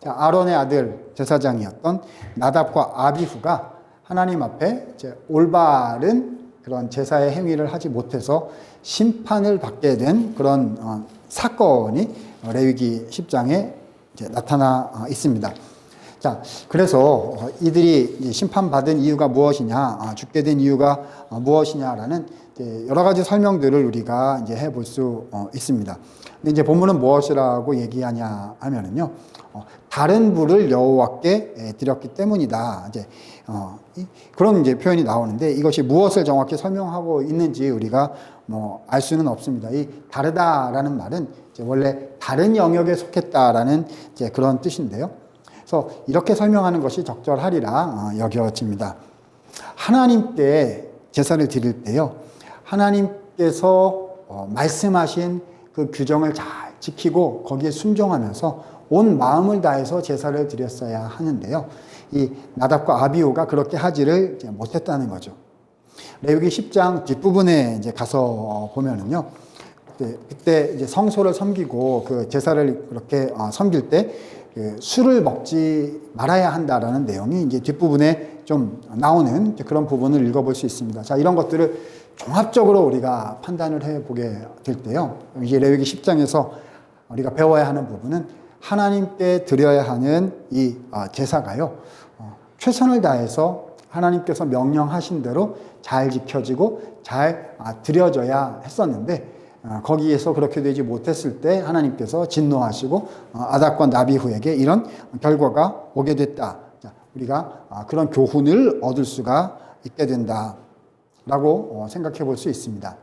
자, 아론의 아들 제사장이었던 나답과 아비후가 하나님 앞에 이제 올바른 그런 제사의 행위를 하지 못해서 심판을 받게 된 그런 사건이 레위기 10장에 이제 나타나 있습니다. 자, 그래서 이들이 심판받은 이유가 무엇이냐, 죽게 된 이유가 무엇이냐라는 여러 가지 설명들을 우리가 이제 해볼 수 있습니다. 근데 이제 본문은 무엇이라고 얘기하냐 하면은요, 다른 부를 여호와께 드렸기 때문이다. 이제 그런 이제 표현이 나오는데 이것이 무엇을 정확히 설명하고 있는지 우리가 알 수는 없습니다. 이 다르다라는 말은 이제 원래 다른 영역에 속했다라는 이제 그런 뜻인데요. 그래서 이렇게 설명하는 것이 적절하리라 여겨집니다. 하나님께 제사를 드릴 때요, 하나님께서 말씀하신 그 규정을 잘 지키고 거기에 순종하면서 온 마음을 다해서 제사를 드렸어야 하는데요, 이 나답과 아비후가 그렇게 하지를 못했다는 거죠. 레위기 10장 뒷부분에 이제 가서 보면은요, 그때 이제 성소를 섬기고 그 제사를 그렇게 섬길 때 술을 먹지 말아야 한다라는 내용이 이제 뒷부분에 좀 나오는 그런 부분을 읽어볼 수 있습니다. 자, 이런 것들을 종합적으로 우리가 판단을 해보게 될 때요, 이제 레위기 10장에서 우리가 배워야 하는 부분은 하나님께 드려야 하는 이 제사가요, 최선을 다해서 하나님께서 명령하신 대로 잘 지켜지고 잘 드려져야 했었는데, 거기에서 그렇게 되지 못했을 때 하나님께서 진노하시고 아답과 나비후에게 이런 결과가 오게 됐다. 자, 우리가 그런 교훈을 얻을 수가 있게 된다라고 생각해 볼 수 있습니다.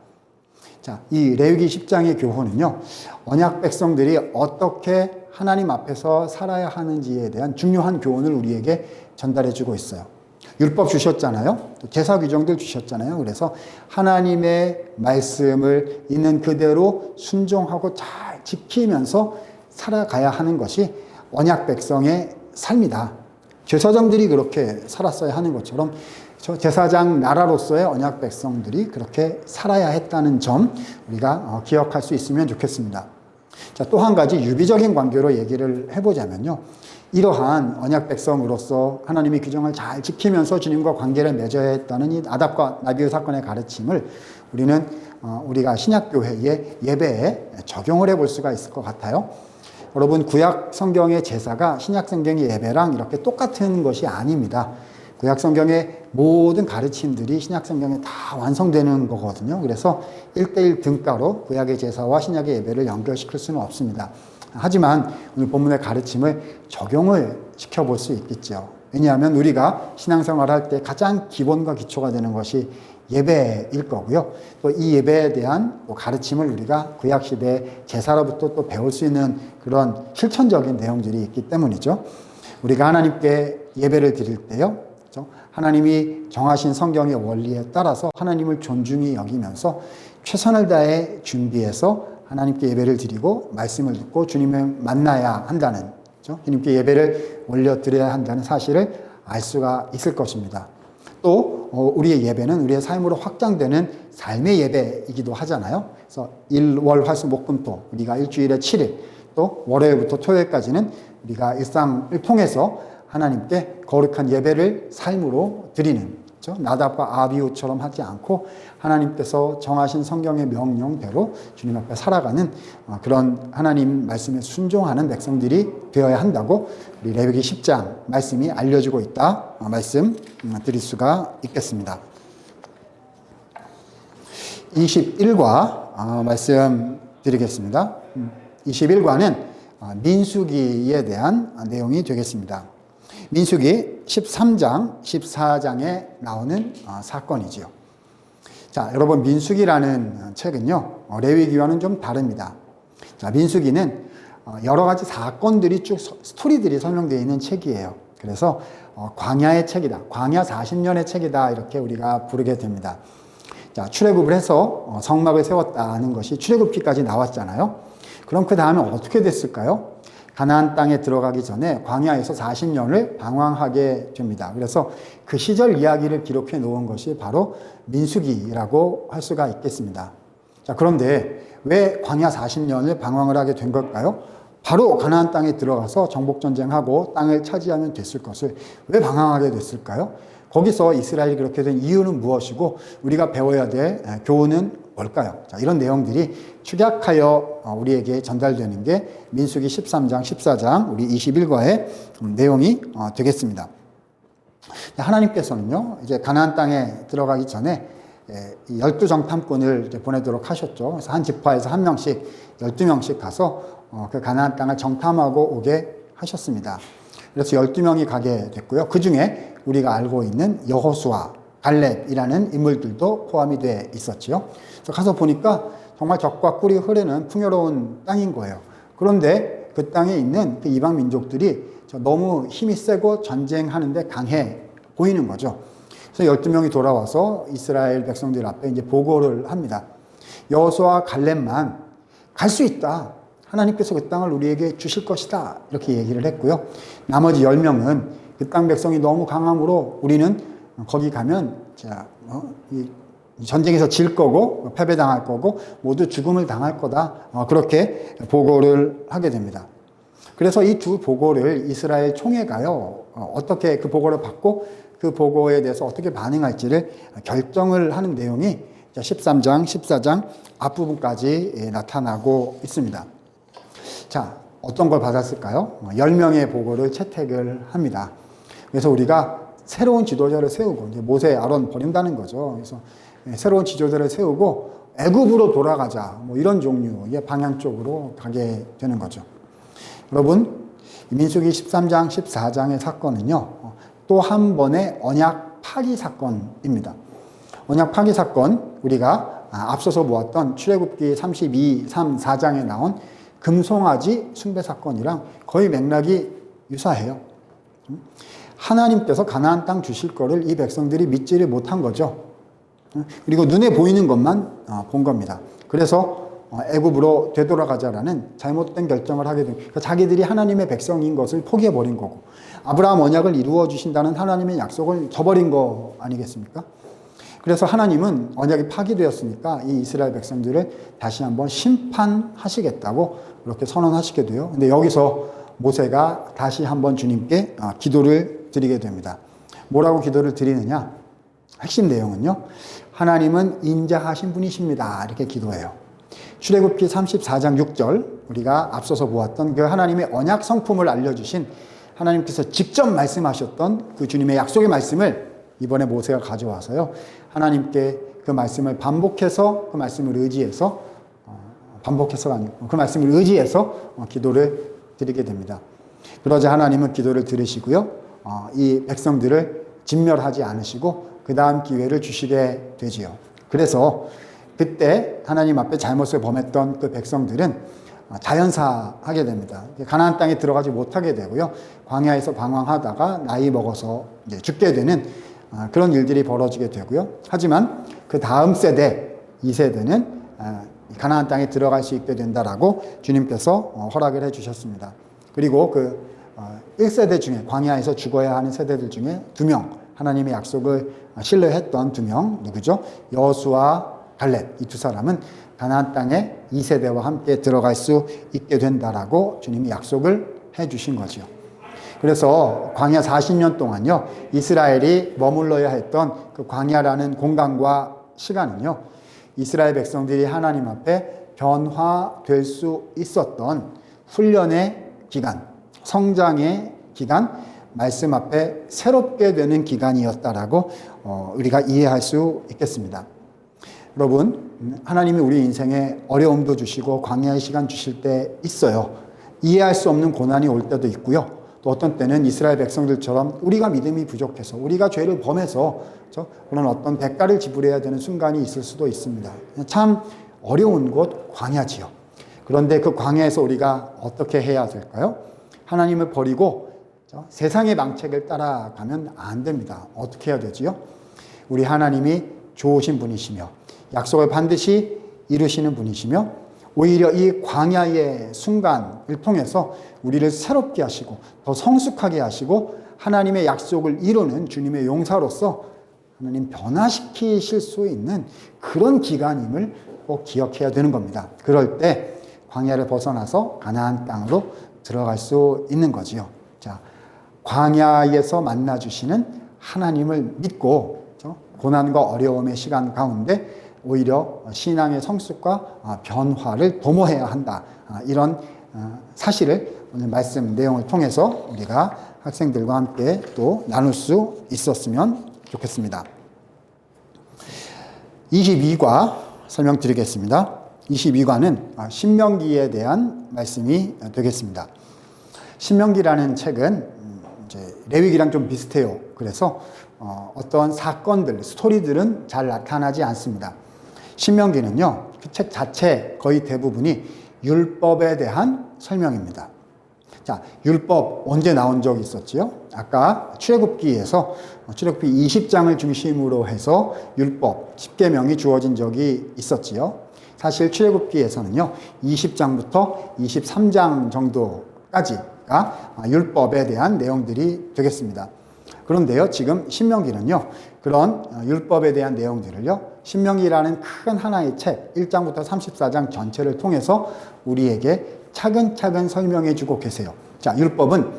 자, 이 레위기 10장의 교훈은요, 언약 백성들이 어떻게 하나님 앞에서 살아야 하는지에 대한 중요한 교훈을 우리에게 전달해 주고 있어요. 율법 주셨잖아요. 또 제사 규정들 주셨잖아요. 그래서 하나님의 말씀을 있는 그대로 순종하고 잘 지키면서 살아가야 하는 것이 언약 백성의 삶이다. 제사장들이 그렇게 살았어야 하는 것처럼 제사장 나라로서의 언약 백성들이 그렇게 살아야 했다는 점 우리가 기억할 수 있으면 좋겠습니다. 자, 또 한 가지 유비적인 관계로 얘기를 해보자면요, 이러한 언약 백성으로서 하나님의 규정을 잘 지키면서 주님과 관계를 맺어야 했다는 이 나답과 나비후 사건의 가르침을 우리는 우리가 신약교회의 예배에 적용을 해볼 수가 있을 것 같아요. 여러분, 구약 성경의 제사가 신약 성경의 예배랑 이렇게 똑같은 것이 아닙니다. 구약 성경의 모든 가르침들이 신약 성경에 다 완성되는 거거든요. 그래서 1:1 등가로 구약의 제사와 신약의 예배를 연결시킬 수는 없습니다. 하지만 오늘 본문의 가르침을 적용을 시켜볼 수 있겠죠. 왜냐하면 우리가 신앙생활 할 때 가장 기본과 기초가 되는 것이 예배일 거고요. 또 이 예배에 대한 가르침을 우리가 구약시대 제사로부터 또 배울 수 있는 그런 실천적인 내용들이 있기 때문이죠. 우리가 하나님께 예배를 드릴 때요, 하나님이 정하신 성경의 원리에 따라서 하나님을 존중히 여기면서 최선을 다해 준비해서 하나님께 예배를 드리고 말씀을 듣고 주님을 만나야 한다는, 주님께 예배를 올려드려야 한다는 사실을 알 수가 있을 것입니다. 또 우리의 예배는 우리의 삶으로 확장되는 삶의 예배이기도 하잖아요. 그래서 일, 월, 화, 수, 목, 금, 토, 우리가 일주일에 7일, 또 월요일부터 토요일까지는 우리가 일상을 통해서 하나님께 거룩한 예배를 삶으로 드리는, 나답과 아비후처럼 하지 않고 하나님께서 정하신 성경의 명령대로 주님 앞에 살아가는 그런 하나님 말씀에 순종하는 백성들이 되어야 한다고 우리 레위기 10장 말씀이 알려주고 있다 말씀 드릴 수가 있겠습니다. 21과 말씀 드리겠습니다. 21과는 민수기에 대한 내용이 되겠습니다. 민수기 13장, 14장에 나오는 사건이지요. 자, 여러분, 민수기라는 책은요, 레위기와는 좀 다릅니다. 자, 민수기는 여러 가지 사건들이 쭉 스토리들이 설명되어 있는 책이에요. 그래서 광야의 책이다, 광야 40년의 책이다, 이렇게 우리가 부르게 됩니다. 자, 출애굽을 해서 성막을 세웠다는 것이 출애굽기까지 나왔잖아요. 그럼 그 다음에 어떻게 됐을까요? 가나안 땅에 들어가기 전에 광야에서 40년을 방황하게 됩니다. 그래서 그 시절 이야기를 기록해 놓은 것이 바로 민수기라고 할 수가 있겠습니다. 자, 그런데 왜 광야 40년을 방황을 하게 된 걸까요? 바로 가나안 땅에 들어가서 정복전쟁하고 땅을 차지하면 됐을 것을 왜 방황하게 됐을까요? 거기서 이스라엘이 그렇게 된 이유는 무엇이고 우리가 배워야 될 교훈은 뭘까요? 자, 이런 내용들이 축약하여 우리에게 전달되는 게 민수기 13장, 14장, 우리 21과의 내용이 되겠습니다. 하나님께서는요, 이제 가나안 땅에 들어가기 전에 12정탐꾼을 이제 보내도록 하셨죠. 그래서 한 지파에서 한 명씩, 12명씩 가서 그 가나안 땅을 정탐하고 오게 하셨습니다. 그래서 12명이 가게 됐고요. 그 중에 우리가 알고 있는 여호수아, 갈렙이라는 인물들도 포함이 돼 있었지요. 그래서 가서 보니까 정말 젖과 꿀이 흐르는 풍요로운 땅인 거예요. 그런데 그 땅에 있는 그 이방 민족들이 너무 힘이 세고 전쟁하는데 강해 보이는 거죠. 그래서 12명이 돌아와서 이스라엘 백성들 앞에 이제 보고를 합니다. 여호수아와 갈렙만 갈 수 있다. 하나님께서 그 땅을 우리에게 주실 것이다. 이렇게 얘기를 했고요. 나머지 10명은 그 땅 백성이 너무 강함으로 우리는 거기 가면 이 전쟁에서 질 거고 패배당할 거고 모두 죽음을 당할 거다. 그렇게 보고를 하게 됩니다. 그래서 이 두 보고를 이스라엘 총회가요. 어떻게 그 보고를 받고 그 보고에 대해서 어떻게 반응할지를 결정을 하는 내용이 13장, 14장 앞부분까지 나타나고 있습니다. 자, 어떤 걸 받았을까요? 10명의 보고를 채택을 합니다. 그래서 우리가 새로운 지도자를 세우고, 이제 모세, 아론 버린다는 거죠. 그래서 새로운 지도자를 세우고 애굽으로 돌아가자. 뭐 이런 종류의 방향 쪽으로 가게 되는 거죠. 여러분, 민수기 13장, 14장의 사건은요, 또 한 번의 언약 파기 사건입니다. 언약 파기 사건, 우리가 앞서서 보았던 출애굽기 32, 3, 4장에 나온 금송아지 숭배 사건이랑 거의 맥락이 유사해요. 하나님께서 가나안 땅 주실 거를 이 백성들이 믿지를 못한 거죠. 그리고 눈에 보이는 것만 본 겁니다. 그래서 애굽으로 되돌아가자라는 잘못된 결정을 하게 된, 그러니까 자기들이 하나님의 백성인 것을 포기해버린 거고, 아브라함 언약을 이루어 주신다는 하나님의 약속을 저버린 거 아니겠습니까? 그래서 하나님은 언약이 파기되었으니까 이 이스라엘 백성들을 다시 한번 심판하시겠다고 그렇게 선언하시게 돼요. 근데 여기서 모세가 다시 한번 주님께 기도를 드리게 됩니다. 뭐라고 기도를 드리느냐? 핵심 내용은요, 하나님은 인자하신 분이십니다. 이렇게 기도해요. 출애굽기 34장 6절, 우리가 앞서서 보았던 그 하나님의 언약 성품을 알려주신 하나님께서 직접 말씀하셨던 그 주님의 약속의 말씀을 이번에 모세가 가져와서요, 하나님께 그 말씀을 반복해서 그 말씀을 의지해서, 반복해서가 아니고 그 말씀을 의지해서 기도를 드리게 됩니다. 그러자 하나님은 기도를 들으시고요, 이 백성들을 진멸하지 않으시고 그 다음 기회를 주시게 되지요. 그래서 그때 하나님 앞에 잘못을 범했던 그 백성들은 자연사하게 됩니다. 가나안 땅에 들어가지 못하게 되고요, 광야에서 방황하다가 나이 먹어서 이제 죽게 되는 그런 일들이 벌어지게 되고요. 하지만 그 다음 세대, 2세대는 가나안 땅에 들어갈 수 있게 된다라고 주님께서 허락을 해주셨습니다. 그리고 그 1세대 중에, 광야에서 죽어야 하는 세대들 중에 2명, 하나님의 약속을 신뢰했던 2명, 누구죠? 여호수아, 갈렙, 이 두 사람은 가나안 땅에 2세대와 함께 들어갈 수 있게 된다라고 주님이 약속을 해주신 거죠. 그래서 광야 40년 동안요, 이스라엘이 머물러야 했던 그 광야라는 공간과 시간은요, 이스라엘 백성들이 하나님 앞에 변화될 수 있었던 훈련의 기간, 성장의 기간, 말씀 앞에 새롭게 되는 기간이었다라고 우리가 이해할 수 있겠습니다. 여러분, 하나님이 우리 인생에 어려움도 주시고 광야의 시간 주실 때 있어요. 이해할 수 없는 고난이 올 때도 있고요. 또 어떤 때는 이스라엘 백성들처럼 우리가 믿음이 부족해서, 우리가 죄를 범해서 그런 어떤 대가를 지불해야 되는 순간이 있을 수도 있습니다. 참 어려운 곳 광야지요. 그런데 그 광야에서 우리가 어떻게 해야 될까요? 하나님을 버리고 세상의 방책을 따라가면 안 됩니다. 어떻게 해야 되지요? 우리 하나님이 좋으신 분이시며 약속을 반드시 이루시는 분이시며 오히려 이 광야의 순간을 통해서 우리를 새롭게 하시고 더 성숙하게 하시고 하나님의 약속을 이루는 주님의 용사로서 하나님 변화시키실 수 있는 그런 기간임을 꼭 기억해야 되는 겁니다. 그럴 때 광야를 벗어나서 가나안 땅으로 들어갈 수 있는 거지요. 자, 광야에서 만나주시는 하나님을 믿고 고난과 어려움의 시간 가운데 오히려 신앙의 성숙과 변화를 도모해야 한다. 이런 사실을 오늘 말씀 내용을 통해서 우리가 학생들과 함께 또 나눌 수 있었으면 좋겠습니다. 22과 설명드리겠습니다. 22과는 신명기에 대한 말씀이 되겠습니다. 신명기라는 책은 이제 레위기랑 좀 비슷해요. 그래서 어떤 사건들, 스토리들은 잘 나타나지 않습니다. 신명기는요, 그 책 자체 거의 대부분이 율법에 대한 설명입니다. 자, 율법 언제 나온 적이 있었지요? 아까 출애굽기에서 출애굽기 20장을 중심으로 해서 율법, 십계명이 주어진 적이 있었지요. 사실 출애굽기에서는요, 20장부터 23장 정도까지가 율법에 대한 내용들이 되겠습니다. 그런데요, 지금 신명기는요, 그런 율법에 대한 내용들을요, 신명기라는 큰 하나의 책, 1장부터 34장 전체를 통해서 우리에게 차근차근 설명해 주고 계세요. 자, 율법은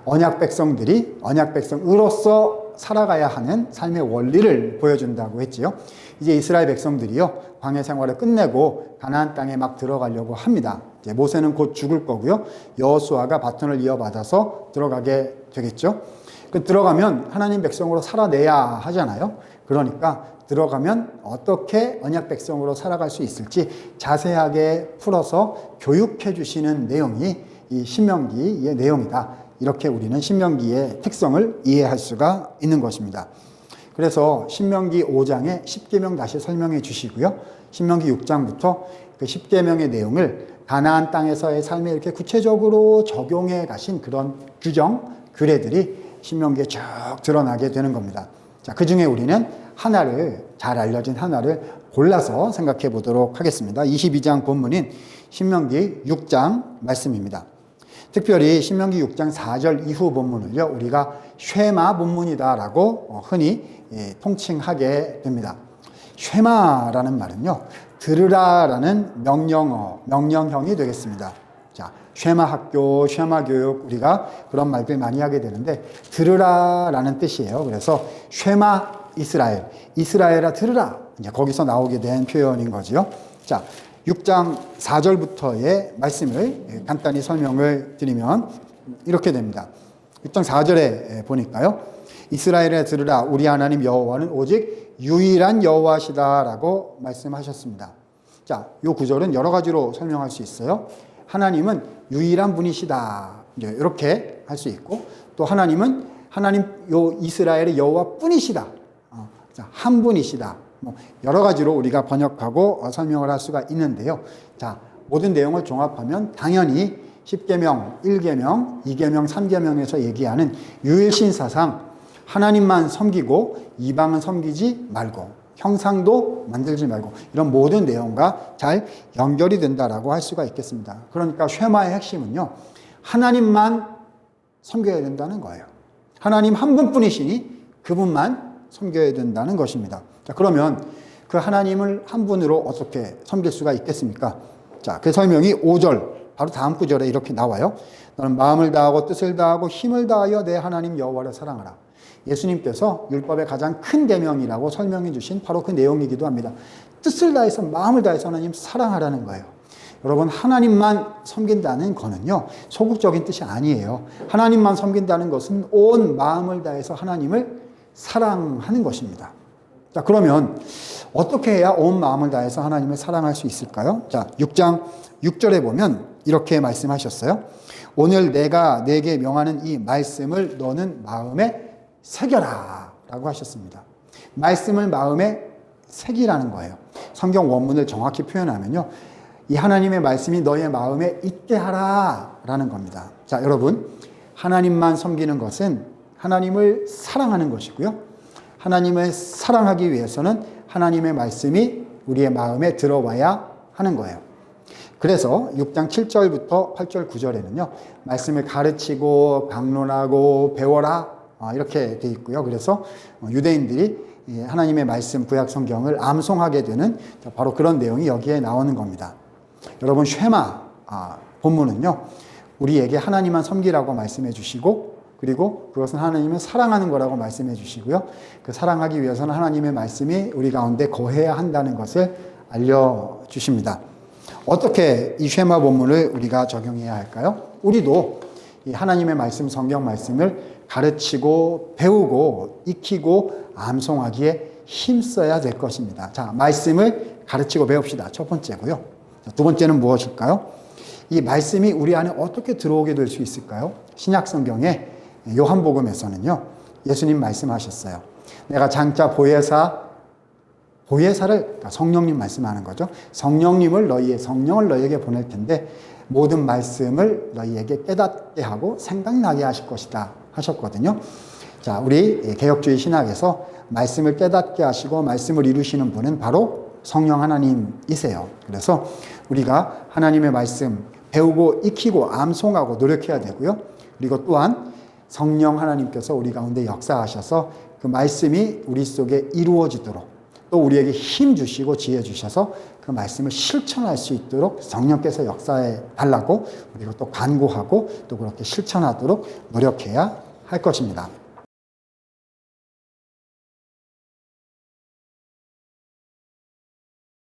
언약 백성들이 언약 백성으로서 살아가야 하는 삶의 원리를 보여준다고 했지요. 이제 이스라엘 백성들이요, 광야 생활을 끝내고 가나안 땅에 막 들어가려고 합니다. 이제 모세는 곧 죽을 거고요, 여호수아가 바톤을 이어받아서 들어가게 되겠죠. 그 들어가면 하나님 백성으로 살아내야 하잖아요. 그러니까 들어가면 어떻게 언약 백성으로 살아갈 수 있을지 자세하게 풀어서 교육해 주시는 내용이 이 신명기의 내용이다. 이렇게 우리는 신명기의 특성을 이해할 수가 있는 것입니다. 그래서 신명기 5장에 십계명 다시 설명해 주시고요, 신명기 6장부터 그 십계명의 내용을 가나안 땅에서의 삶에 이렇게 구체적으로 적용해 가신 그런 규정, 규례들이 신명기에 쭉 드러나게 되는 겁니다. 자, 그 중에 우리는 하나를, 잘 알려진 하나를 골라서 생각해 보도록 하겠습니다. 22장 본문인 신명기 6장 말씀입니다. 특별히 신명기 6장 4절 이후 본문을요, 우리가 쉐마 본문이다라고 흔히 통칭하게 됩니다. 쉐마라는 말은요, 들으라라는 명령형이 되겠습니다. 자, 쉐마 학교, 쉐마 교육, 우리가 그런 말들 많이 하게 되는데, 들으라라는 뜻이에요. 그래서 쉐마 이스라엘, 이스라엘아 들으라, 이제 거기서 나오게 된 표현인 거죠. 자, 6장 4절부터의 말씀을 간단히 설명을 드리면 이렇게 됩니다. 6장 4절에 보니까요, 이스라엘에 들으라, 우리 하나님 여호와는 오직 유일한 여호와시다라고 말씀하셨습니다. 자, 이 구절은 여러 가지로 설명할 수 있어요. 하나님은 유일한 분이시다, 이렇게 할 수 있고, 또 하나님은 요 이스라엘의 여호와 뿐이시다, 한 분이시다. 여러 가지로 우리가 번역하고 설명을 할 수가 있는데요. 자, 모든 내용을 종합하면 당연히 10계명, 1계명, 2계명, 3계명에서 얘기하는 유일신사상 하나님만 섬기고 이방은 섬기지 말고 형상도 만들지 말고, 이런 모든 내용과 잘 연결이 된다라고 할 수가 있겠습니다. 그러니까 쉐마의 핵심은요, 하나님만 섬겨야 된다는 거예요. 하나님 한 분뿐이시니 그분만 섬겨야 된다는 것입니다. 자, 그러면 그 하나님을 한 분으로 어떻게 섬길 수가 있겠습니까? 자, 그 설명이 5절, 바로 다음 구절에 이렇게 나와요. 너는 마음을 다하고 뜻을 다하고 힘을 다하여 내 하나님 여호와를 사랑하라. 예수님께서 율법의 가장 큰 계명이라고 설명해 주신 바로 그 내용이기도 합니다. 뜻을 다해서, 마음을 다해서 하나님 사랑하라는 거예요. 여러분, 하나님만 섬긴다는 거는요, 소극적인 뜻이 아니에요. 하나님만 섬긴다는 것은 온 마음을 다해서 하나님을 사랑하는 것입니다. 자, 그러면 어떻게 해야 온 마음을 다해서 하나님을 사랑할 수 있을까요? 자, 6장 6절에 보면 이렇게 말씀하셨어요. 오늘 내가 내게 명하는 이 말씀을 너는 마음에 새겨라 라고 하셨습니다. 말씀을 마음에 새기라는 거예요. 성경 원문을 정확히 표현하면요, 이 하나님의 말씀이 너의 마음에 있게 하라 라는 겁니다. 자, 여러분, 하나님만 섬기는 것은 하나님을 사랑하는 것이고요, 하나님을 사랑하기 위해서는 하나님의 말씀이 우리의 마음에 들어와야 하는 거예요. 그래서 6장 7절부터 8절 9절에는요, 말씀을 가르치고 강론하고 배워라, 이렇게 돼 있고요. 그래서 유대인들이 하나님의 말씀, 구약 성경을 암송하게 되는 바로 그런 내용이 여기에 나오는 겁니다. 여러분, 쉐마 본문은요, 우리에게 하나님만 섬기라고 말씀해 주시고, 그리고 그것은 하나님을 사랑하는 거라고 말씀해 주시고요, 그 사랑하기 위해서는 하나님의 말씀이 우리 가운데 거해야 한다는 것을 알려주십니다. 어떻게 이 쉐마 본문을 우리가 적용해야 할까요? 우리도 이 하나님의 말씀, 성경 말씀을 가르치고 배우고 익히고 암송하기에 힘써야 될 것입니다. 자, 말씀을 가르치고 배웁시다. 첫 번째고요. 두 번째는 무엇일까요? 이 말씀이 우리 안에 어떻게 들어오게 될 수 있을까요? 신약 성경에 요한복음에서는요, 예수님 말씀하셨어요. 내가 장차 보혜사를, 그러니까 성령님 말씀하는 거죠. 성령을 너희에게 보낼 텐데 모든 말씀을 너희에게 깨닫게 하고 생각나게 하실 것이다 하셨거든요. 자, 우리 개혁주의 신학에서 말씀을 깨닫게 하시고 말씀을 이루시는 분은 바로 성령 하나님이세요. 그래서 우리가 하나님의 말씀 배우고 익히고 암송하고 노력해야 되고요. 그리고 또한 성령 하나님께서 우리 가운데 역사하셔서 그 말씀이 우리 속에 이루어지도록 또 우리에게 힘 주시고 지혜 주셔서 그 말씀을 실천할 수 있도록 성령께서 역사해 달라고 우리가 또 간구하고 또 그렇게 실천하도록 노력해야 할 것입니다.